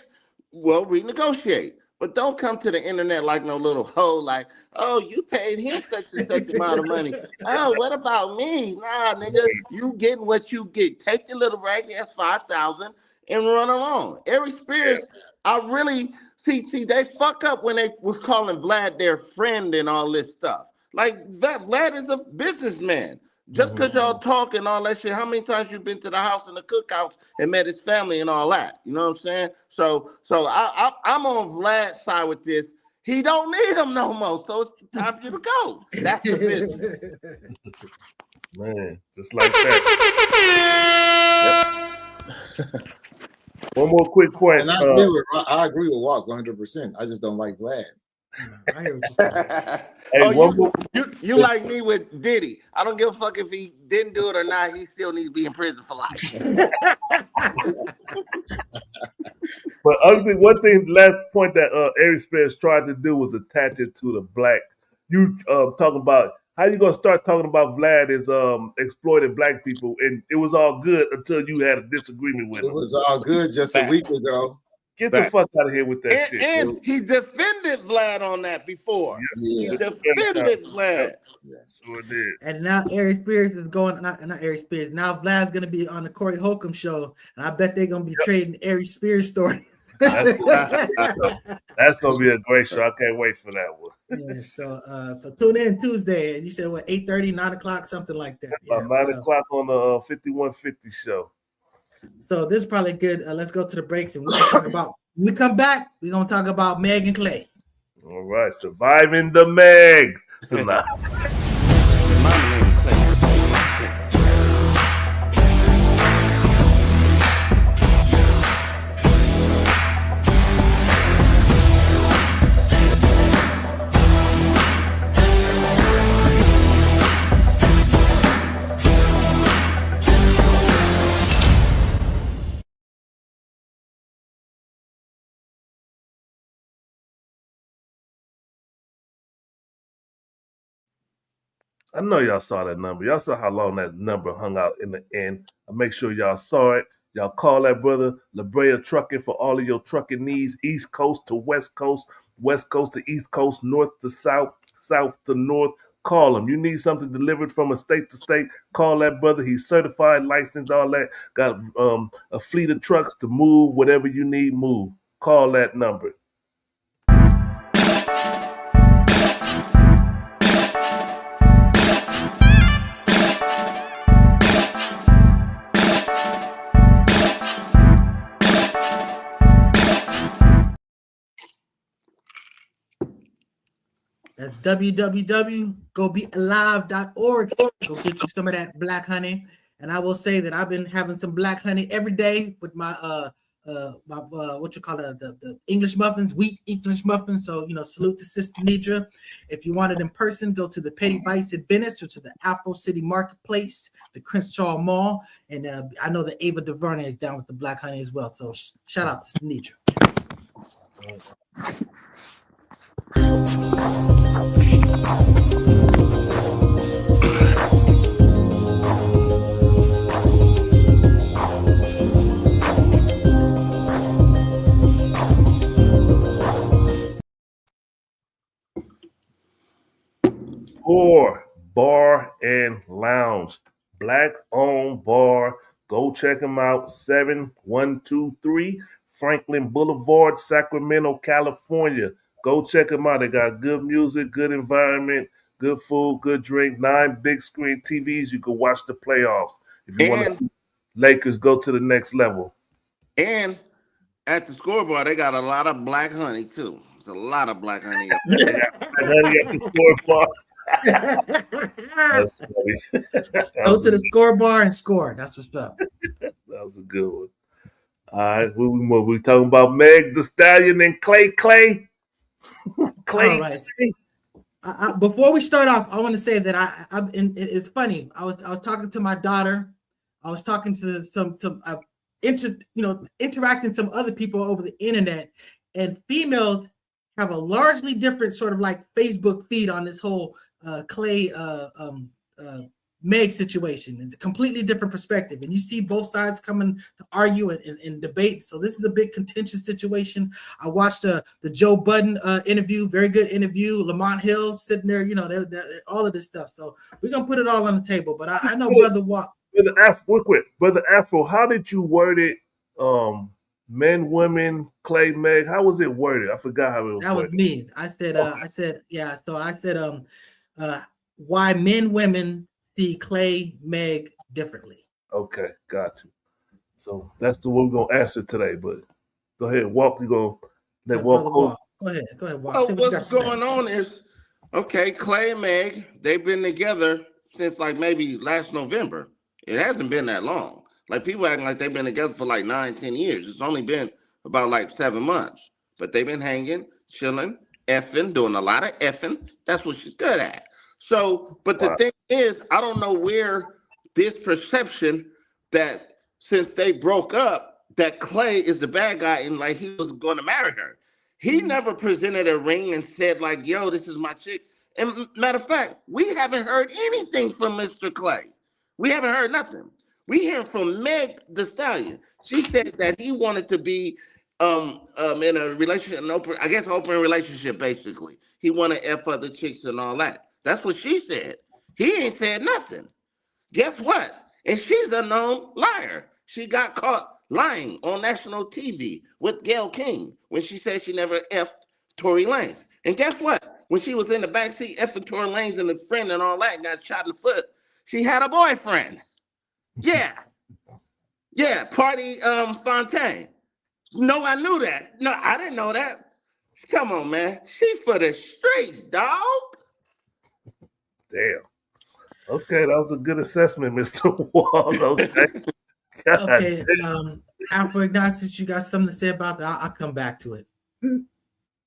well, renegotiate. But don't come to the internet like no little hoe, like, oh, you paid him such and such amount of money. Oh, what about me? Nah, nigga, you getting what you get. Take your little raggedy ass 5,000 and run along. Ari Spears, I really see they fuck up when they was calling Vlad their friend and all this stuff. Like that, Vlad is a businessman. Just because y'all talk and all that shit, how many times you been to the house and the cookhouse and met his family and all that? You know what I'm saying? So I'm on Vlad's side with this. He don't need him no more, so it's time for you to go. That's the business. Man, just like that. Yep. One more quick point. And I agree with Walk 100%. I just don't like Vlad. I hear what you're saying. You like me with Diddy. I don't give a fuck if he didn't do it or not. He still needs to be in prison for life. But one thing, last point that Ari Spears tried to do was attach it to the black. You talking about how you gonna start talking about Vlad is exploiting black people, and it was all good until you had a disagreement with him. It was all good just a week ago. Get the fuck out of here with that shit. And he defended Vlad on that before. Yeah. He defended Vlad. Yeah, sure did. And now Ari Spears is going, not Ari Spears. Now Vlad's going to be on the Corey Holcomb show. And I bet they're going to be trading Ari Spears story. That's going to be a great show. I can't wait for that one. Yeah, so tune in Tuesday. And you said, what, 8:30, 9 o'clock, something like that. About 9 o'clock on the 5150 show. So this is probably good. Let's go to the breaks and we'll talk about. When we come back, we're gonna talk about Meg and Klay. All right, surviving the Meg tonight. I know y'all saw that number. Y'all saw how long that number hung out in the end. I make sure y'all saw it. Y'all call that brother La Brea Trucking for all of your trucking needs, East Coast to West Coast to East Coast, North to South, South to North. Call him. You need something delivered from a state to state, call that brother. He's certified, licensed, all that. Got a fleet of trucks to move whatever you need, move. Call that number. That's www.gobealive.org. Go get you some of that black honey. And I will say that I've been having some black honey every day with my what you call it, the English muffins, wheat English muffins. So salute to Sister Nidra. If you want it in person, go to the Petty Vice at Venice or to the Apple City Marketplace, the Crenshaw Mall, and I know that Ava DuVernay is down with the black honey as well. So shout out to Sister Nidra. Score Bar and Lounge, black-owned bar. Go check them out. 7123 Franklin Boulevard, Sacramento, California. Go check them out. They got good music, good environment, good food, good drink, 9 big screen TVs. You can watch the playoffs. If you want to see Lakers go to the next level. And at the scoreboard, they got a lot of black honey, too. There's a lot of black honey up there. They got honey at the scoreboard. That's funny. Go to the score bar and score. That's what's up. That was a good one. All right, we talking about Meg the Stallion and Klay. Klay. All right. Before we start off, I want to say that it's funny. I was talking to my daughter. I was talking to interacting some other people over the internet, and females have a largely different sort of like Facebook feed on this whole Klay Meg situation. It's a completely different perspective, and you see both sides coming to argue and debate. So this is a big contentious situation. I watched the Joe Budden interview, very good interview. Lamont Hill sitting there, they're all of this stuff. So we're gonna put it all on the table. But I know Brother Afro, how did you word it? Men, women, Klay, Meg. How was it worded? I forgot how it was. That was me. I said, So I said, why men, women see Klay, Meg differently. Okay, got you. So that's the one we're gonna answer today. But go ahead, Walk. You go. Walk. Go ahead, Walk. Oh, what's going on is, okay, Klay and Meg, they've been together since like maybe last November. It hasn't been that long. Like people acting like they've been together for like 9-10 years. It's only been about like 7 months. But they've been hanging, chilling, effing, doing a lot of effing. That's what she's good at. So, but the thing is, I don't know where this perception that since they broke up, that Klay is the bad guy and like he was going to marry her. He never presented a ring and said like, yo, this is my chick. And matter of fact, we haven't heard anything from Mr. Klay. We haven't heard nothing. We hear from Meg the Stallion. She said that he wanted to be in a relationship, open relationship, basically. He wanted to F other chicks and all that. That's what she said. He ain't said nothing. Guess what? And she's a known liar. She got caught lying on national TV with Gayle King when she said she never effed Tory Lanez. And guess what? When she was in the backseat effing Tory Lanez and the friend and all that and got shot in the foot, she had a boyfriend. Yeah. Yeah, Party Fontaine. No, I knew that. No, I didn't know that. Come on, man. She for the streets, dog. Damn. Okay, that was a good assessment, Mr. Wall. Okay. Okay. Afro Ignatius, you got something to say about that? I'll come back to it.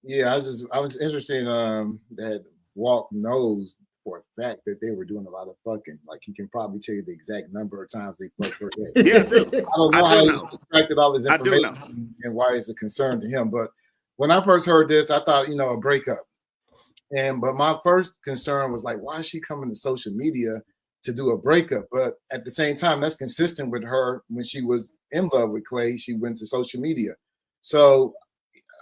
Yeah, I was interested that Walt knows for a fact that they were doing a lot of fucking. Like he can probably tell you the exact number of times they fucked her. Yeah, I do. I don't know how he extracted all this information and why it's a concern to him. But when I first heard this, I thought, a breakup. But my first concern was like, why is she coming to social media to do a breakup? But at the same time, that's consistent with her when she was in love with Klay. She went to social media. So,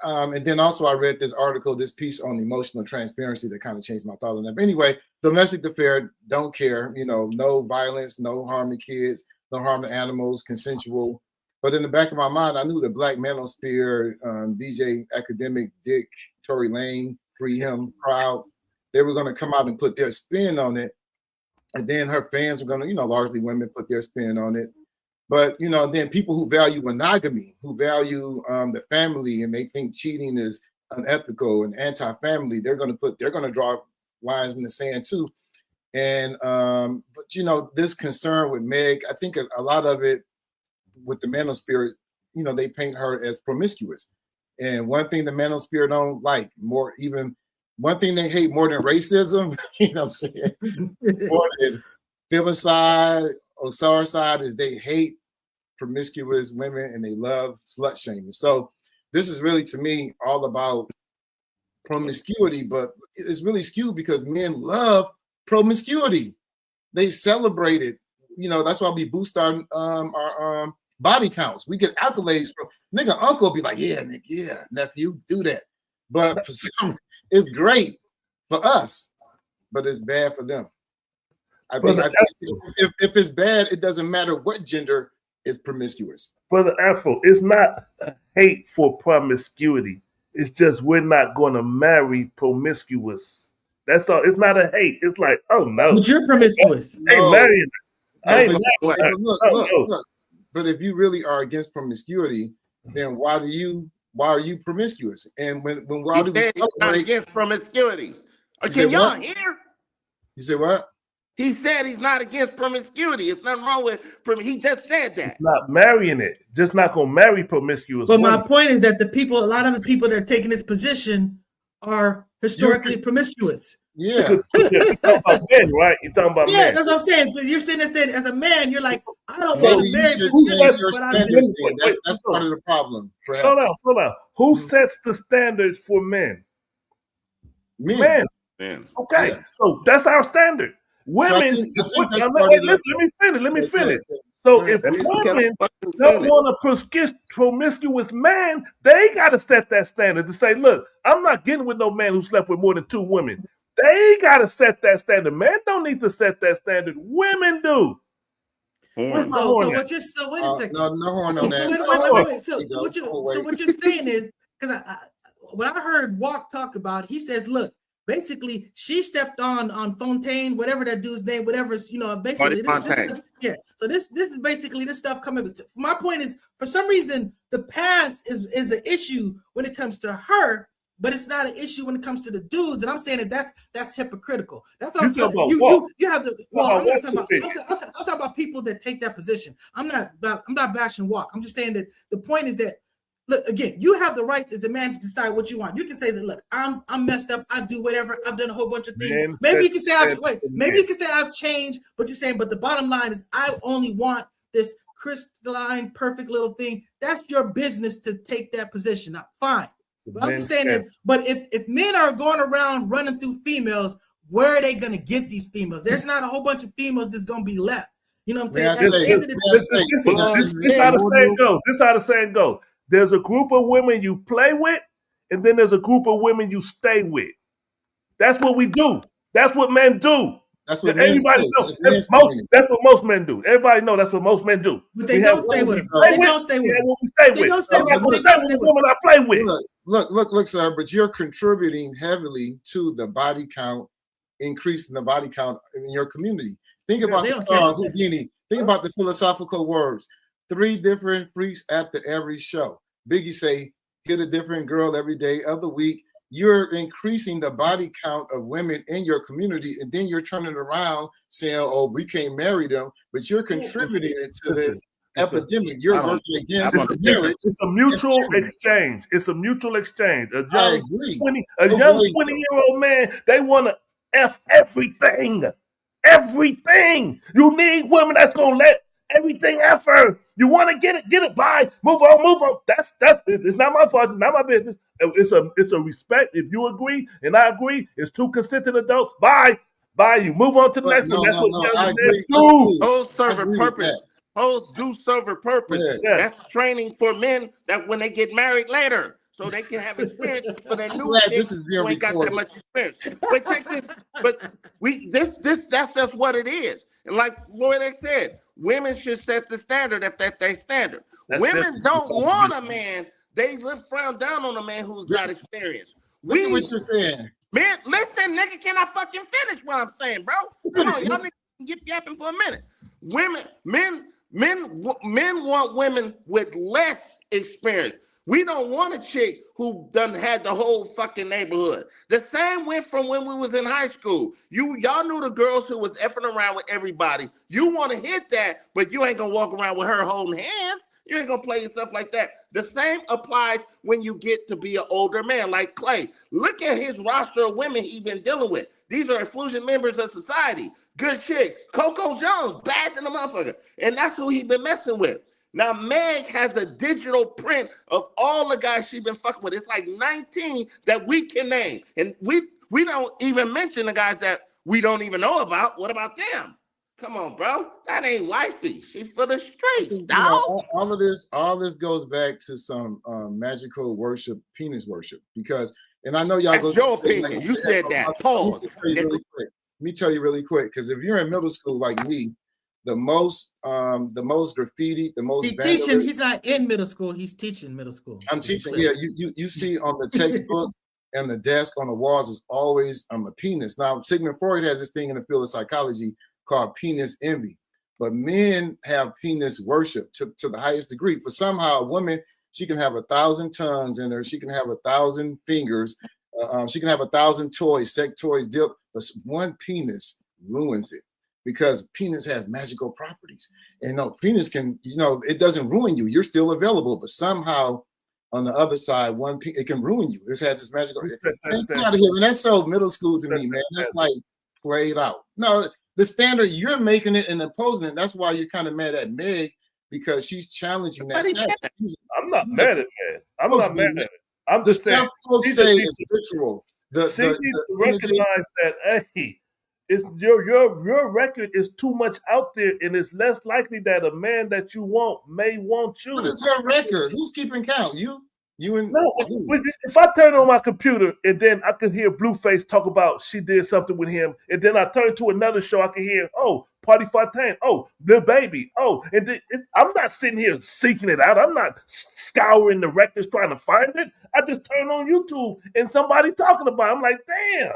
and then also I read this article, this piece on emotional transparency that kind of changed my thought on that. But anyway, domestic affair, don't care, no violence, no harm to kids, no harm to animals, consensual. But in the back of my mind, I knew the Black Manosphere, DJ Academic, Dick, Tory Lane, Free Him crowd, they were going to come out and put their spin on it. And then her fans were going to, largely women, put their spin on it. But, then people who value monogamy, who value the family, and they think cheating is unethical and anti-family, they're going to draw lines in the sand too. And, but, this concern with Meg, I think a lot of it with the Manosphere, they paint her as promiscuous. And one thing the Manosphere don't like one thing they hate more than racism, what I'm saying, more than femicide, Osaricide, is they hate promiscuous women and they love slut shaming. So this is really, to me, all about promiscuity, but it's really skewed because men love promiscuity. They celebrate it. That's why we boost our body counts. We get accolades from nigga. Uncle will be like, yeah, Nick, yeah, nephew, do that. But for some, it's great for us, but it's bad for them. I think if it's bad, it doesn't matter what gender is promiscuous. Brother Afro, it's not a hate for promiscuity. It's just we're not going to marry promiscuous. That's all. It's not a hate. It's like, oh no, but you're promiscuous. I ain't marrying her. I ain't marrying her. Look. But if you really are against promiscuity, then why are you promiscuous? And when why do we celebrate? Not against promiscuity? Can y'all hear? You say what? He said he's not against promiscuity. It's nothing wrong with he just said that. He's not marrying it. Just not gonna marry promiscuous. But my point is that a lot of the people that are taking this position are historically promiscuous. Yeah. You're talking about men, right? You're talking about men. That's what I'm saying. So you're sitting there as a man, you're like, I don't Maybe want to you marry should promiscuous, change your but I standards. Wait, That's part of the problem. Slow down. Who sets the standards for men? Men. Okay, Yeah. so that's our standard. Women, I think that's part of let me finish. So if women don't want a promiscuous man, they got to set that standard to say, look, I'm not getting with no man who slept with more than 2 women. They got to set that standard. Men don't need to set that standard. Women do. Where's my horn at? Wait a second. No horn on that. Wait. So what you're saying is, because what I heard Walk talk about, he says, look, basically, she stepped on Fontaine, whatever that dude's name, whatever's, basically. So this is basically this stuff coming. My point is, for some reason, the past is an issue when it comes to her, but it's not an issue when it comes to the dudes. And I'm saying that's hypocritical. That's what I'm talking about. You have the I'm talking about people that take that position. I'm not bashing Walk. I'm just saying that the point is that, look, again, you have the right as a man to decide what you want. You can say that, look, I'm messed up. I do whatever. I've done a whole bunch of things. Maybe you can say I've changed, but you're saying, but the bottom line is I only want this crystalline, perfect little thing. That's your business to take that position. Now, fine. But I'm just saying that, but if men are going around running through females, where are they going to get these females? There's not a whole bunch of females that's going to be left. You know what I'm saying? This how the saying goes. There's a group of women you play with, and then there's a group of women you stay with. That's what we do. That's what men do. That's what everybody knows. That's what most men do. Everybody know that's what most men do. But they don't stay with them. They don't stay with them. They don't stay with the women I play with. Look, sir, but you're contributing heavily to the body count, increasing the body count in your community. Think about the song Houdini. Think about the philosophical words. 3 different freaks after every show. Biggie say, hit a different girl every day of the week. You're increasing the body count of women in your community, and then you're turning around saying, oh, we can't marry them, but you're contributing to this epidemic. You're working against marriage. It's a mutual exchange. It's a mutual exchange. A young 20-year-old man, they want to F everything. Everything. You need women that's going to let everything effort. You want to get it. Bye. Move on. That's it's not my fault, not my business. It's a respect. If you agree and I agree, it's 2 consenting adults. Bye. You move on to the next one. That's what young men do. Hoes serve a purpose. Hoes do serve a purpose. Yeah. That's training for men that when they get married later, so they can have experience for their new chicks who ain't got that much experience. But check this. But that's just what it is. And like Floyd said, women should set the standard if that's their standard. Women don't want a man. They frown down on a man who's not experienced. Look at what you're saying. Man, listen, nigga, can I fucking finish what I'm saying, bro? Come on, y'all niggas can get yapping for a minute. Men want women with less experience. We don't want a chick who done had the whole fucking neighborhood. The same went from when we was in high school. Y'all knew the girls who was effing around with everybody. You want to hit that, but you ain't gonna walk around with her holding hands. You ain't gonna play stuff like that. The same applies when you get to be an older man like Klay. Look at his roster of women he been dealing with. These are influential members of society. Good chicks. Coco Jones, bad in the motherfucker. And that's who he been messing with. Now, Meg has a digital print of all the guys she's been fucking with. It's like 19 that we can name. And we don't even mention the guys that we don't even know about. What about them? Come on, bro. That ain't wifey. She for the streets, dog. All this goes back to some magical worship, penis worship. Because, and I know y'all That's your opinion. Like, you said that. Pause. Let me tell you really quick. Because if you're in middle school like me, the most graffiti, the most he's teaching. He's not in middle school. He's teaching middle school. I'm teaching. Yeah, you see on the textbook and the desk on the walls is always a penis. Now Sigmund Freud has this thing in the field of psychology called penis envy, but men have penis worship to the highest degree. For somehow a woman, she can have 1,000 tongues in her. She can have 1,000 fingers. She can have 1,000 toys, sex toys, but one penis ruins it. Because penis has magical properties. And no, penis can, it doesn't ruin you. You're still available, but somehow on the other side, it can ruin you. It's had this magical. That's out of here, and that's so middle school to me, man. That's like played out. No, the standard, you're making it and opposing it. That's why you're kind of mad at Meg, because she's challenging that standard. I'm not mad at Meg. I'm not mad at it. I'm just saying. Folks say is ritual. She needs to recognize that, hey, it's your record is too much out there, and it's less likely that a man that you want may want you. What is her record? Who's keeping count? You and no. If I turn on my computer and then I can hear Blueface talk about she did something with him, and then I turn to another show, I can hear, oh, Party Fontaine, oh, the baby, oh, and then I'm not sitting here seeking it out. I'm not scouring the records trying to find it. I just turn on YouTube and somebody talking about it. I'm like, damn.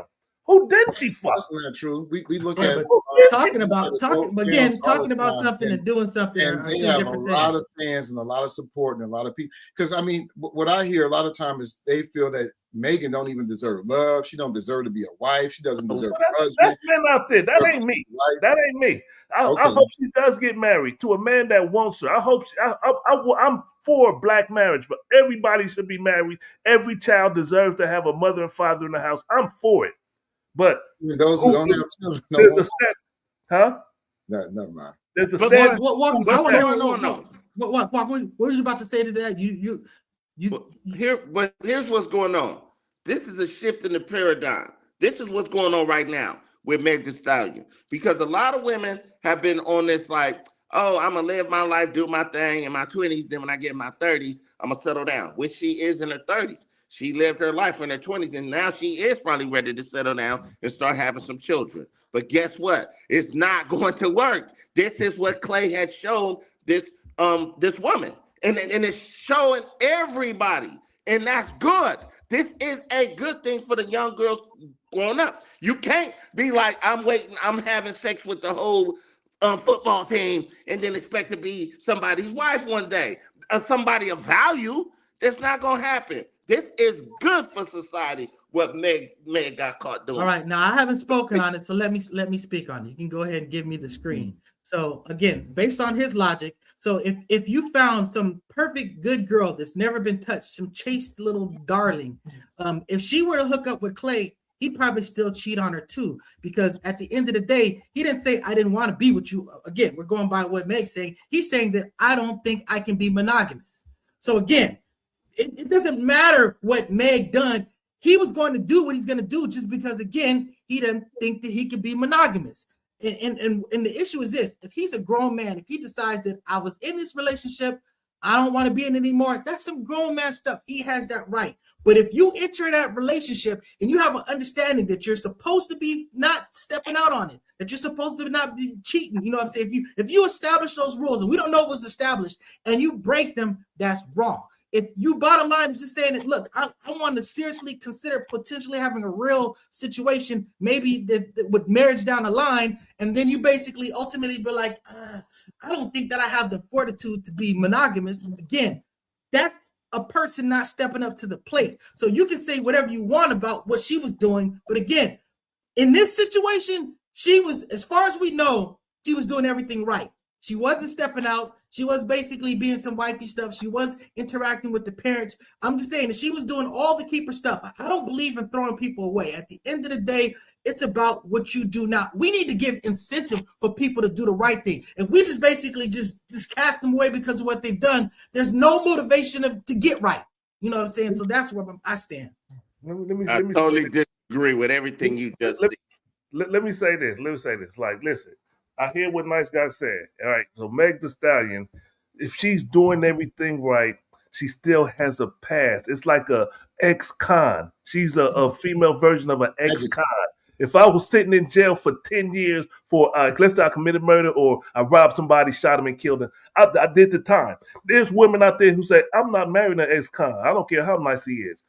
Who didn't she fuck? That's not true. We look at talking about something and doing something. And they have a lot of fans and a lot of support and a lot of people. Because I mean, what I hear a lot of times is they feel that Megan don't even deserve love. She don't deserve to be a wife. She doesn't deserve a husband. That's men out there. That ain't me. That ain't me. I hope she does get married to a man that wants her. I hope I'm for black marriage, but everybody should be married. Every child deserves to have a mother and father in the house. I'm for it. But those who don't have children, there's a step, huh? No, never mind. There's a step. What were you about to say to that? Here's what's going on. This is a shift in the paradigm. This is what's going on right now with Meg Thee Stallion, because a lot of women have been on this like, oh, I'm gonna live my life, do my thing in my 20s. Then when I get in my 30s, I'm gonna settle down, which she is in her 30s. She lived her life in her 20s, and now she is probably ready to settle down and start having some children. But guess what? It's not going to work. This is what Klay had shown this woman, and it's showing everybody, and that's good. This is a good thing for the young girls growing up. You can't be like, I'm having sex with the whole football team, and then expect to be somebody's wife one day, somebody of value. That's not going to happen. This is good for society, what Meg got caught doing. All right, now I haven't spoken on it, so let me speak on it. You can go ahead and give me the screen. So again, based on his logic, so if you found some perfect good girl that's never been touched, some chaste little darling, if she were to hook up with Klay, he'd probably still cheat on her too, because at the end of the day, he didn't say, I didn't want to be with you. Again, we're going by what Meg's saying. He's saying that I don't think I can be monogamous. So again, it doesn't matter what Meg done. He was going to do what he's going to do just because, again, he didn't think that he could be monogamous. And the issue is this: if he's a grown man, if he decides that I was in this relationship, I don't want to be in it anymore, that's some grown man stuff. He has that right. But if you enter that relationship and you have an understanding that you're supposed to be not stepping out on it, that you're supposed to not be cheating, you know what I'm saying? If you establish those rules and we don't know what's established and you break them, that's wrong. If you bottom line is just saying that, look, I want to seriously consider potentially having a real situation, maybe that with marriage down the line, and then you basically ultimately be like, I don't think that I have the fortitude to be monogamous. Again, that's a person not stepping up to the plate. So you can say whatever you want about what she was doing, but again, in this situation, she was, as far as we know, she was doing everything right. She wasn't stepping out. She was basically being some wifey stuff. She was interacting with the parents. I'm just saying that she was doing all the keeper stuff. I don't believe in throwing people away. At the end of the day, it's about what you do now. We need to give incentive for people to do the right thing. If we just basically just cast them away because of what they've done, there's no motivation to get right. You know what I'm saying? So that's where I stand. I totally disagree with everything you just said. Let me say this. Like, listen. I hear what Nice Guy said. All right, so Meg Thee Stallion, if she's doing everything right, she still has a past. It's like a ex-con. She's a female version of an ex-con. If I was sitting in jail for 10 years for, let's say I committed murder or I robbed somebody, shot him and killed him, I did the time. There's women out there who say, I'm not marrying an ex-con. I don't care how nice he is.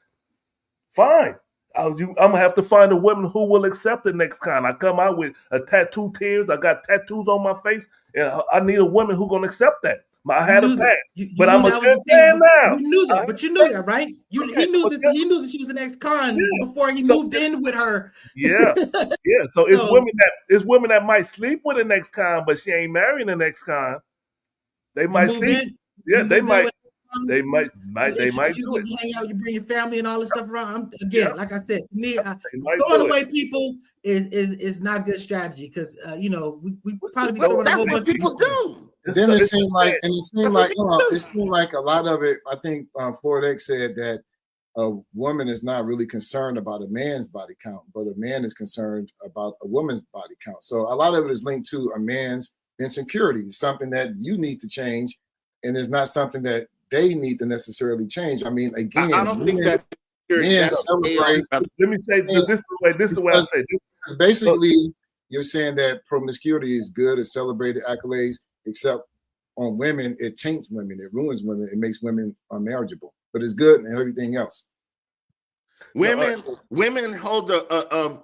Fine. I'm going to have to find a woman who will accept the next kind. I come out with a tattoo tears. I got tattoos on my face, and I need a woman who's going to accept that. I had a past, but I'm a good man now. You knew that, but you knew that, right? He knew that she was an ex-con before he moved in with her. Yeah. So it's women that might sleep with an ex-con, but she ain't marrying an ex-con. They might sleep. Yeah, they might. they might you do it. You hang out, you bring your family and all this stuff around. Like I said, to me, throwing away people is not good strategy because we probably be throwing a whole bunch of people do. Then it seemed like a lot of it. I think Floyd X said that a woman is not really concerned about a man's body count, but a man is concerned about a woman's body count. So a lot of it is linked to a man's insecurities, something that you need to change, and it's not something that they need to necessarily change. I mean, again, I don't think that. Let me say this is the way I say this. Basically, you're saying that promiscuity is good, it's celebrated accolades, except on women, it taints women, it ruins women, it makes women unmarriageable. But it's good and everything else. Women hold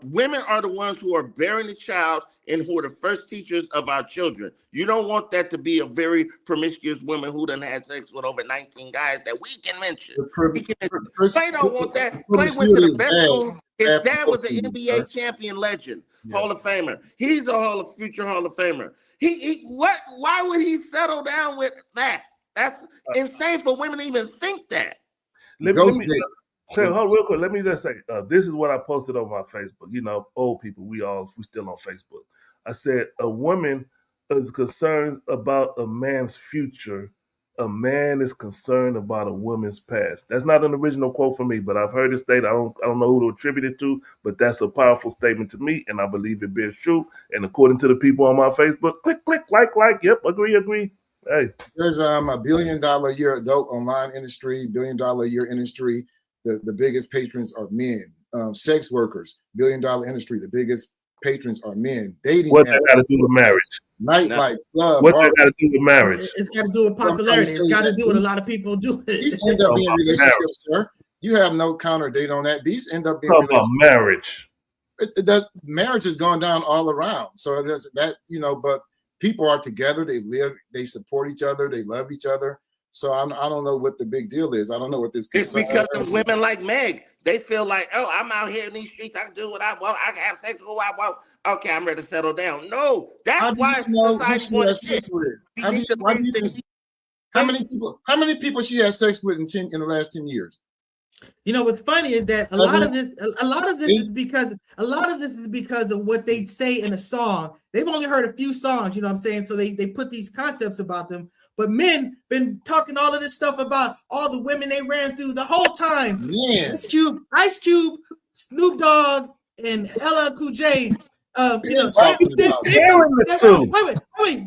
women are the ones who are bearing the child and who are the first teachers of our children. You don't want that to be a very promiscuous woman who done had sex with over 19 guys that we can mention. Klay don't want that. Klay went to the best school. His dad was an NBA champion legend, Hall of Famer. He's a future Hall of Famer. Why would he settle down with that? That's insane for women to even think that. Hold real quick. Let me just say, this is what I posted on my Facebook. Old people, we still on Facebook. I said a woman is concerned about a man's future. A man is concerned about a woman's past. That's not an original quote from me, but I've heard it stated. I don't know who to attribute it to, but that's a powerful statement to me, and I believe it bears true. And according to the people on my Facebook, click, like, yep, agree. Hey, there's a $1 billion a year adult online industry, $1 billion a year industry. The biggest patrons are men. Sex workers, $1 billion industry. The biggest patrons are men. Dating. What that got to do with marriage? Nightlife, club. What that got to do with marriage? It's got to do with popularity. It's got to do with a lot of people doing it. These end up being relationships, sir. You have no counter date on that. These end up being about marriage. Marriage has gone down all around. So there's that, but people are together. They live. They support each other. They love each other. So I don't know what the big deal is. I don't know what this. It's because of women like Meg. They feel like, I'm out here in these streets. I can do what I want. I can have sex with who I want. Okay, I'm ready to settle down. No, that's why society wants this. How many people she has sex with in the last 10 years? What's funny is that a lot of this is because of what they say in a song. They've only heard a few songs, you know what I'm saying? So they put these concepts about them. But men been talking all of this stuff about all the women they ran through the whole time. Yeah. Ice Cube, Snoop Dogg, and Ella Cool J. Wait.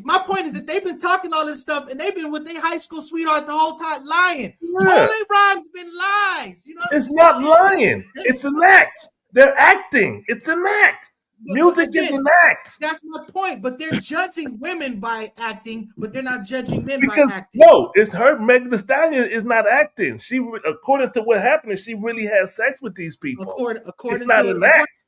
My point is that they've been talking all this stuff, and they've been with their high school sweetheart the whole time lying. Yeah. All their rhymes been lies. It's not lying. It's an act. They're acting. It's an act. Music is an act. That's my point. But they're judging women by acting, but they're not judging men by acting. No, it's her. Megan Thee Stallion is not acting. She, according to what happened, she really had sex with these people. According it's not an act.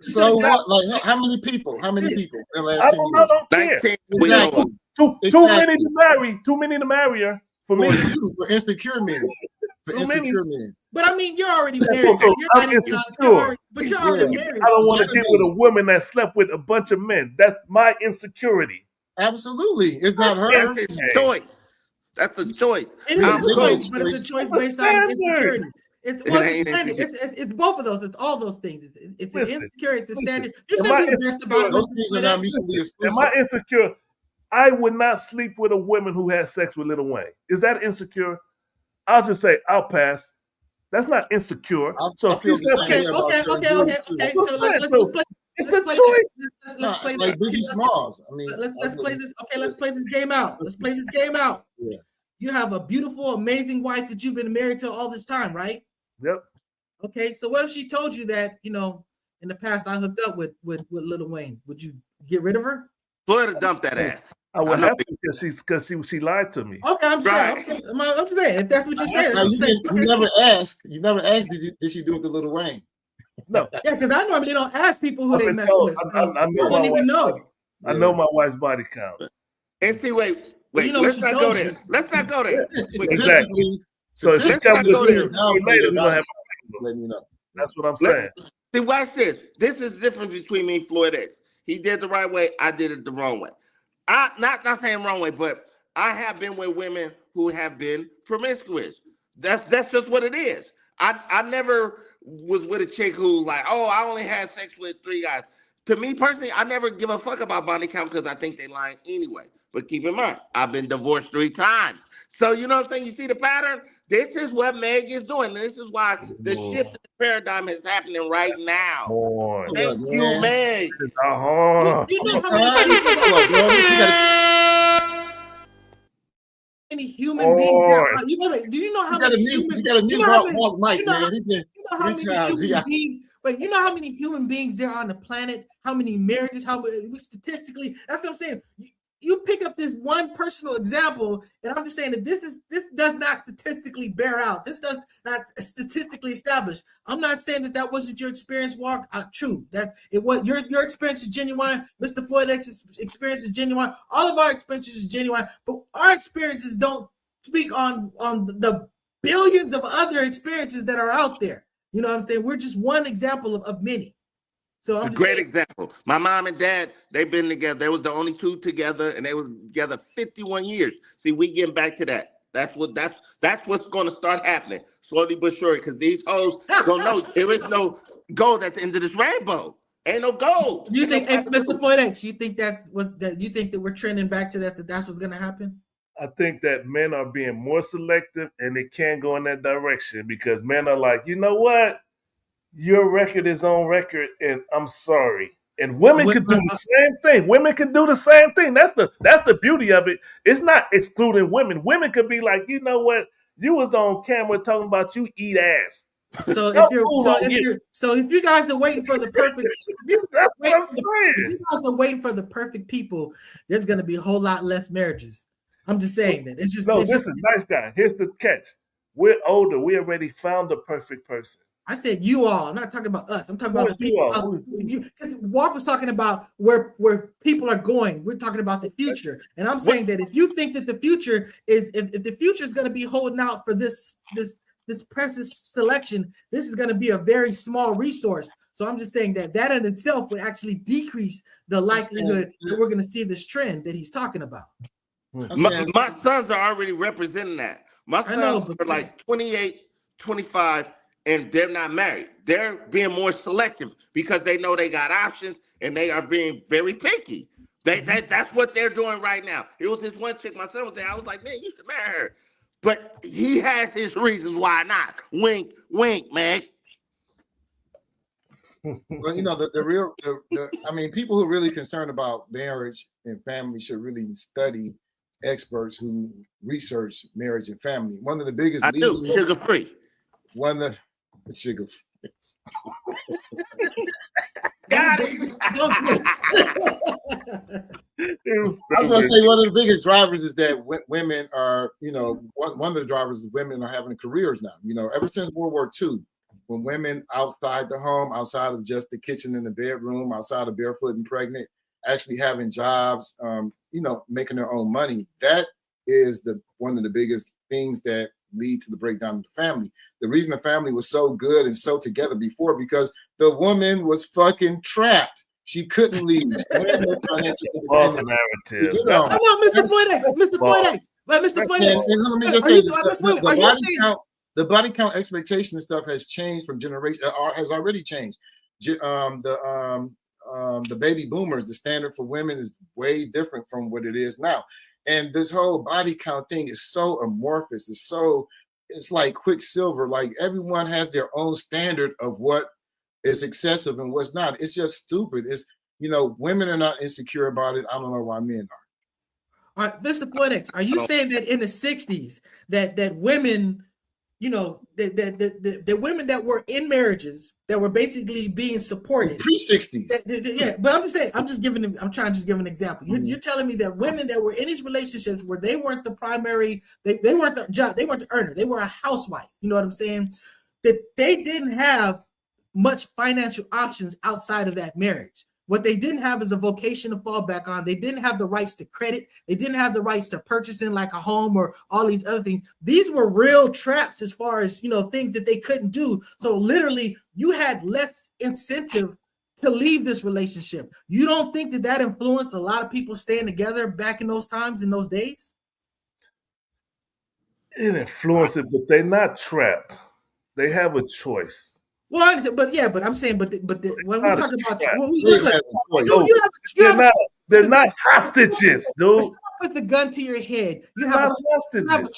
So what? Like, how many people? In the last I don't know. Don't care. Exactly. Too many to marry. Too many to marry her. For me, for insecure men. Men. But I mean, you're already married. So I'm insecure. But you're already married. I don't want to get with a woman that slept with a bunch of men. That's my insecurity. Absolutely. It's not her. That's a choice. That's a choice. It is a choice, but it's a choice based on insecurity. It's both of those. It's all those things. It's an insecurity. It's a standard. Am I insecure? I would not sleep with a woman who has sex with Lil Wayne. Is that insecure? I'll just say I'll pass. That's not insecure. So okay. So it's a choice. Let's play like Biggie Smalls. I mean, let's play this. Okay, let's play this game out. Yeah. You have a beautiful, amazing wife that you've been married to all this time, right? Yep. Okay, so what if she told you that, in the past I hooked up with Lil Wayne? Would you get rid of her? Floyd dump that ass. I would have to because she lied to me. Okay, I'm sorry. Okay. I'm saying if that's what you're saying. You never asked. Did she do it to Lil Wayne? No. Yeah, because I normally don't ask people who they mess with. I wouldn't even know. I know my wife's body count. And see, wait. Let's not go there. Let's not go there. Exactly. So if she comes to later, we're gonna have let me know. That's what I'm saying. See, watch this. This is the difference between me and Floyd X. He did the right way. I did it the wrong way. Not saying wrong way, but I have been with women who have been promiscuous. That's just what it is. I never was with a chick who like, oh, I only had sex with 3 guys. To me personally, I never give a fuck about body count because I think they lying anyway. But keep in mind, I've been divorced 3 times. So you know what I'm saying? You see the pattern? This is what Meg is doing. This is why the shift in the paradigm is happening right now. Thank you, Meg. You know how many human beings there are? Do you know how many human beings there are on the planet? How many marriages? How statistically? That's what I'm saying. You pick up this one personal example, and I'm just saying that this does not statistically bear out. This does not statistically establish. I'm not saying that wasn't your experience, Walk. True, that it was your experience is genuine. Mr. Floyd X's experience is genuine. All of our experiences is genuine, but our experiences don't speak on the billions of other experiences that are out there. You know what I'm saying? We're just one example of many. So I'm a great example. My mom and dad, they've been together. They was the only 2 together, and they was together 51 years. See, we getting back to that. That's what's going to start happening slowly but surely. Because these hoes don't know there is no gold at the end of this rainbow. Ain't no gold. You think, Mr. Floyd X? You think you think that we're trending back to that? That's what's going to happen? I think that men are being more selective, and they can't go in that direction because men are like, you know what? Your record is on record, and I'm sorry. And women can do the same thing. Women can do the same thing. That's the beauty of it. It's not excluding women. Women could be like, you know what? You was on camera talking about you eat ass. So if you guys are waiting for the perfect, that's what I'm saying. If you guys are waiting for the perfect people, there's going to be a whole lot less marriages. I'm just saying that. It's just listen, nice guy. Here's the catch. We're older. We already found the perfect person. I said you all. I'm not talking about us. I'm talking about the people. Walk was talking about where people are going. We're talking about the future, and I'm saying that if you think that the future is if the future is going to be holding out for this precious selection, this is going to be a very small resource. So I'm just saying that in itself would actually decrease the likelihood that we're going to see this trend that he's talking about. My sons are already representing that. My sons are like 28, 25. And they're not married. They're being more selective because they know they got options and they are being very picky. That's what they're doing right now. It was this one chick, my son was there. I was like, man, you should marry her. But he has his reasons why not. Wink, wink, man. Well, you know, I mean, people who are really concerned about marriage and family should really study experts who research marriage and family. One of the biggest sugar-free. Sugar. Got it. I was going to say one of the biggest drivers is that women are, you know, one of the drivers is women are having careers now. You know, ever since World War II, when women outside the home, outside of just the kitchen and the bedroom, outside of barefoot and pregnant, actually having jobs, you know, making their own money, that is one of the biggest things that lead to the breakdown of the family. The reason the family was so good and so together before, because the woman was fucking trapped. She couldn't leave. False narrative. Come on, Mr. Floyd X. But Mr. Floyd X. Let me just say, the body count expectation and stuff has changed from generation, has already changed. The baby boomers, the standard for women is way different from what it is now. And this whole body count thing is so amorphous. It's like Quicksilver. Like everyone has their own standard of what is excessive and what's not. It's just stupid. It's, you know, women are not insecure about it. I don't know why men are. All right, Mr. Floyd X, are you saying that in the 60s that women, you know, the women that were in marriages that were basically being supported pre-60s? Yeah, but I'm trying to just give an example. You're telling me that women that were in these relationships where they weren't the primary, they weren't the job, they weren't the earner, they were a housewife. You know what I'm saying? That they didn't have much financial options outside of that marriage. What they didn't have is a vocation to fall back on. They didn't have the rights to credit. They didn't have the rights to purchasing like a home or all these other things. These were real traps as far as, you know, things that they couldn't do. So literally you had less incentive to leave this relationship. You don't think that influenced a lot of people staying together back in those times, in those days? It influences it, but they're not trapped. They have a choice. Well, I understand, but I'm saying, when we talk about, they're not hostages, dude. Put the gun to your head. You have a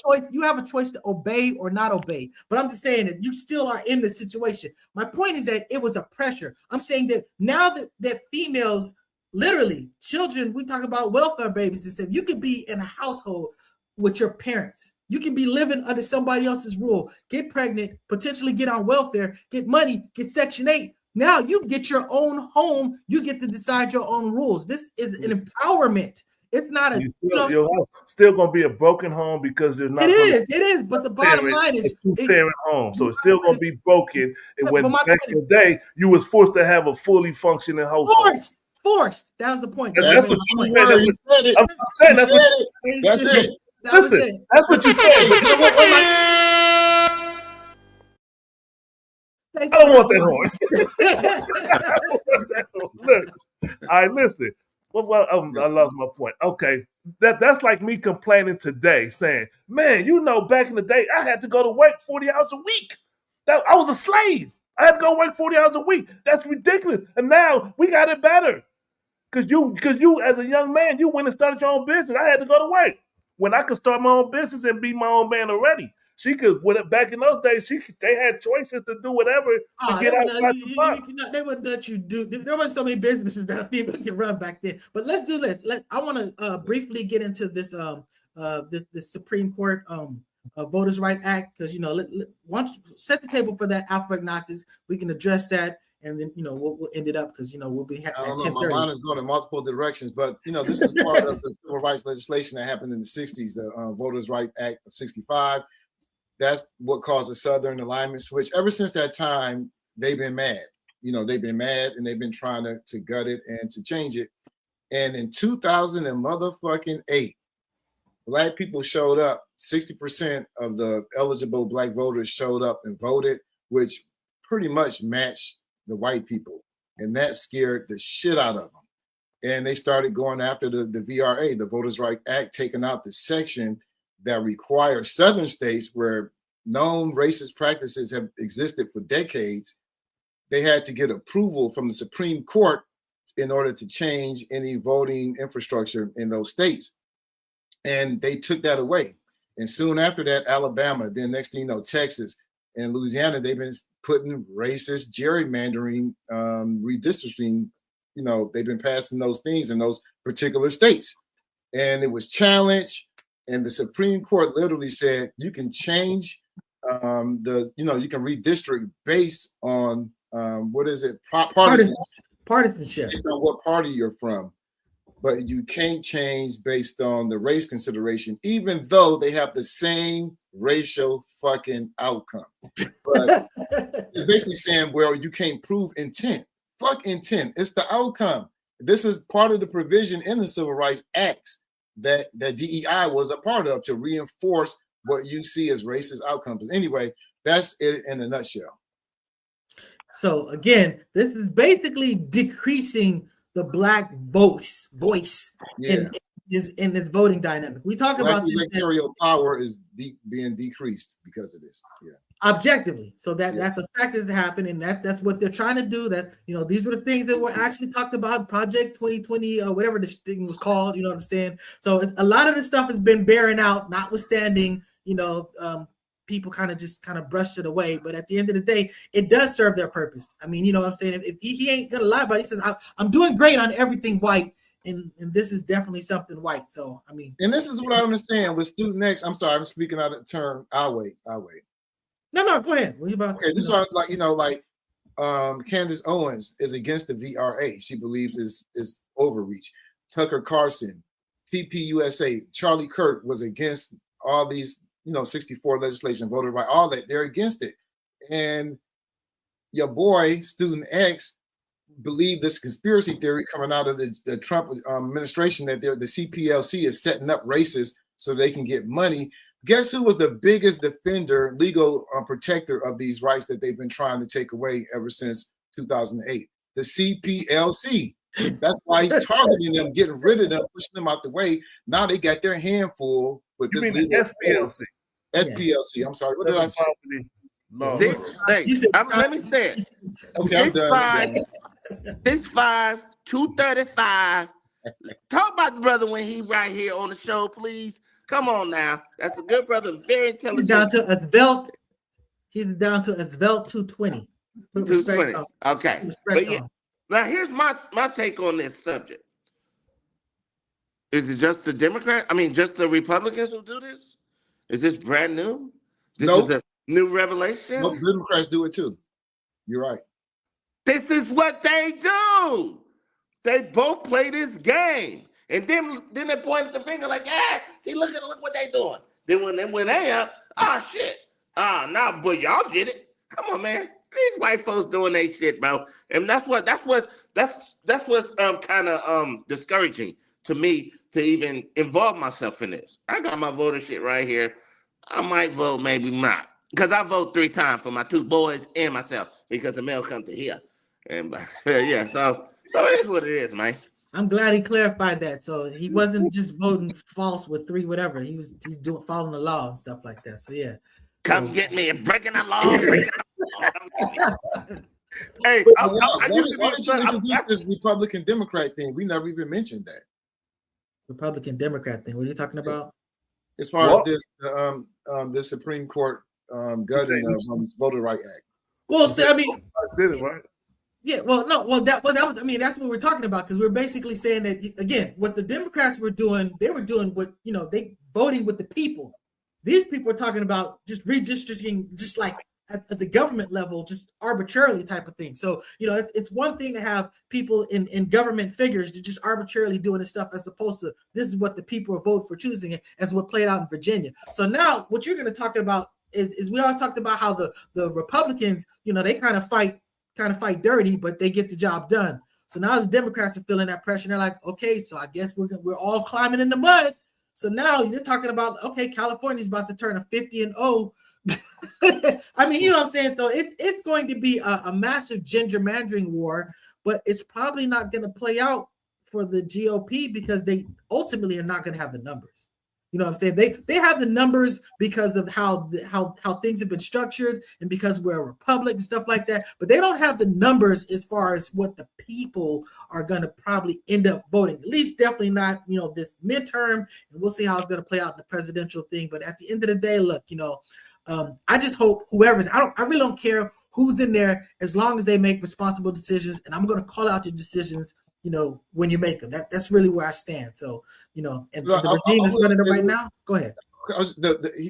choice. You have a choice to obey or not obey. But I'm just saying that you still are in the situation. My point is that it was a pressure. I'm saying that now that females, literally children, we talk about welfare babies and stuff. You could be in a household with your parents. You can be living under somebody else's rule, get pregnant, potentially get on welfare, get money, get Section 8. Now you get your own home. You get to decide your own rules. This is an empowerment. It's not a still going to be a broken home because there's not. It is. But the bottom line is two-parent home, so it's still going to be broken. And when back in the day, you was forced to have a fully functioning household. Forced. That was the point. That's the point. I'm saying that's it. Listen, that's what you said. I don't want that horn. Look, all right, listen. Well, I lost my point. Okay, that's like me complaining today, saying, "Man, back in the day, I had to go to work 40 hours a week. I was a slave. I had to go work 40 hours a week. That's ridiculous. And now we got it better, because you as a young man, you went and started your own business. I had to go to work when I could start my own business and be my own man already. She could, back in those days, they had choices to do whatever to get outside the box. They wouldn't let you do. There weren't so many businesses that a female could run back then. But let's do this. I want to briefly get into this this Supreme Court Voters' Right Act, because once set the table for that alphabet Nazis, we can address that. And then we'll end it up because we'll be. I don't know. My mind is going in multiple directions, but this is part of the civil rights legislation that happened in the '60s, the Voters' Right Act of '65. That's what caused the Southern alignment switch. Ever since that time, they've been mad. They've been mad, and they've been trying to gut it and to change it. And in 2008, Black people showed up. 60% of the eligible Black voters showed up and voted, which pretty much matched the white people, and that scared the shit out of them. And they started going after the VRA, the Voters' Right Act, taking out the section that requires Southern states where known racist practices have existed for decades. They had to get approval from the Supreme Court in order to change any voting infrastructure in those states. And they took that away. And soon after that, Alabama, then next thing you know, Texas and Louisiana, they've been putting racist gerrymandering, redistricting, they've been passing those things in those particular states. And it was challenged. And the Supreme Court literally said you can change you can redistrict based on partisanship, based on what party you're from, but you can't change based on the race consideration, even though they have the same racial fucking outcome. But it's basically saying, well, you can't prove intent. Fuck intent. It's the outcome. This is part of the provision in the Civil Rights Acts that DEI was a part of, to reinforce what you see as racist outcomes. Anyway, that's it in a nutshell. So again, this is basically decreasing the Black voice in this voting dynamic. We talk about this. Electoral power is being decreased because of this. Yeah. Objectively, so that's a fact that happened, and that's what they're trying to do. That these were the things that were actually talked about, Project 2020 or whatever this thing was called. You know what I'm saying? So a lot of this stuff has been bearing out, notwithstanding people kind of brushed it away. But at the end of the day, it does serve their purpose. I mean, you know what I'm saying? If he ain't gonna lie about it, he says I'm doing great on everything white. And this is definitely something white. So I mean, and this is what I understand with Student X. I'm sorry, I'm speaking out of turn. I'll wait. No, go ahead. What are you about to say? This is Candace Owens is against the VRA. She believes is overreach. Tucker Carlson, TPUSA, Charlie Kirk was against all these, 64 legislation, voted by all that. They're against it. And your boy, Student X, believe this conspiracy theory coming out of the Trump administration that the CPLC is setting up racists so they can get money. Guess who was the biggest defender, legal protector of these rights that they've been trying to take away ever since 2008? The CPLC. That's why he's targeting them, getting rid of them, pushing them out the way. Now they got their hand full with this legal. SPLC. SPLC. I'm sorry. What did I say? No. Let me say it. Okay, I'm done. 6'5", 235. Talk about the brother when he right here on the show, please. Come on now. That's a good brother. Very intelligent. He's down to a svelte. He's down to a svelte 220. 220. Okay. But yeah, now here's my take on this subject. Is it just the Democrats? I mean, just the Republicans who do this? Is this brand new? This is a new revelation? No, Democrats do it too. You're right. This is what they do. They both play this game. And then they point the finger like, see, look what they doing. Then when they up, shit. Nah, but y'all did it. Come on, man. These white folks doing their shit, bro. And that's what's kind of discouraging to me to even involve myself in this. I got my voter shit right here. I might vote, maybe not. Because I vote 3 times for my 2 boys and myself because the mail come to here. And yeah, so it is what it is, man. I'm glad he clarified that. So he wasn't just voting false with 3 whatever. He's following the law and stuff like that. So yeah. Come get me and breaking the law. Hey, I used to introduce this Republican Democrat thing. We never even mentioned that. Republican Democrat thing. What are you talking about? As far as this Supreme Court gutting of Voter Right Act. Well, see, I mean, I did it right. Yeah, that was, I mean, that's what we're talking about, because we're basically saying that, again, what the Democrats were doing, they were doing what, they voting with the people. These people are talking about just redistricting, just like at the government level, just arbitrarily type of thing. So, it's one thing to have people in government figures just arbitrarily doing this stuff, as opposed to this is what the people are voting for choosing it, as what played out in Virginia. So now what you're going to talk about is we all talked about how the Republicans, they kind of fight dirty, but they get the job done. So now the Democrats are feeling that pressure. They're like, okay, so I guess we're all climbing in the mud. So now you're talking about, okay, California's about to turn a 50-0. I mean, you know what I'm saying? So it's going to be a massive gerrymandering war, but it's probably not going to play out for the GOP because they ultimately are not going to have the numbers. You know what I'm saying? They have the numbers because of how things have been structured and because we're a republic and stuff like that. But they don't have the numbers as far as what the people are going to probably end up voting. At least definitely not, this midterm. And we'll see how it's going to play out in the presidential thing. But at the end of the day, look, I just hope whoever's, I really don't care who's in there as long as they make responsible decisions. And I'm going to call out your decisions, when you make them. That's really where I stand. So, and the regime is running it right now. Go ahead.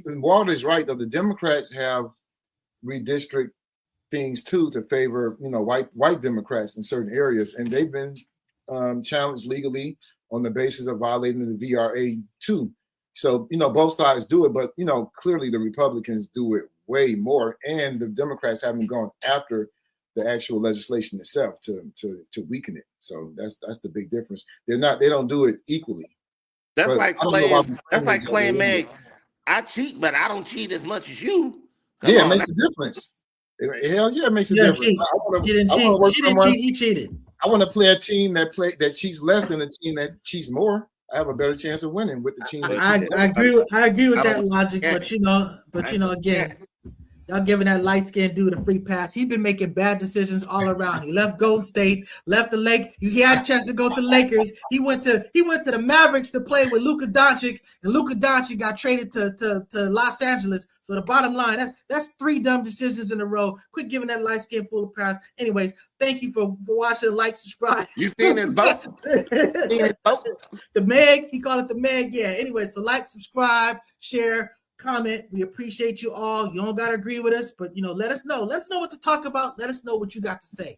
Walter is right, though. The Democrats have redistrict things too to favor, white Democrats in certain areas, and they've been challenged legally on the basis of violating the VRA too. So, both sides do it, but clearly the Republicans do it way more, and the Democrats haven't gone after the actual legislation itself to weaken it. So that's the big difference. They don't do it equally. That's like Klay. That's like Klay and Meg. I cheat, but I don't cheat as much as you. It makes a difference. Hell yeah, it makes a difference. She didn't cheat. He cheated. I want to play a team that cheats less than a team that cheats more. I have a better chance of winning with the team. I agree with that logic, but again, y'all giving that light-skinned dude a free pass. He's been making bad decisions all around. He left Golden State, left the Lake. He had a chance to go to the Lakers. He went to the Mavericks to play with Luka Doncic, and Luka Doncic got traded to Los Angeles. So the bottom line, that's 3 dumb decisions in a row. Quit giving that light-skinned fool a pass. Anyways, thank you for watching. Like, subscribe. You seen his boat? The Meg, he called it the Meg. Yeah. Anyway, so like, subscribe, share, comment. We appreciate you all. You don't gotta agree with us, but let us know. Let us know what to talk about. Let us know what you got to say.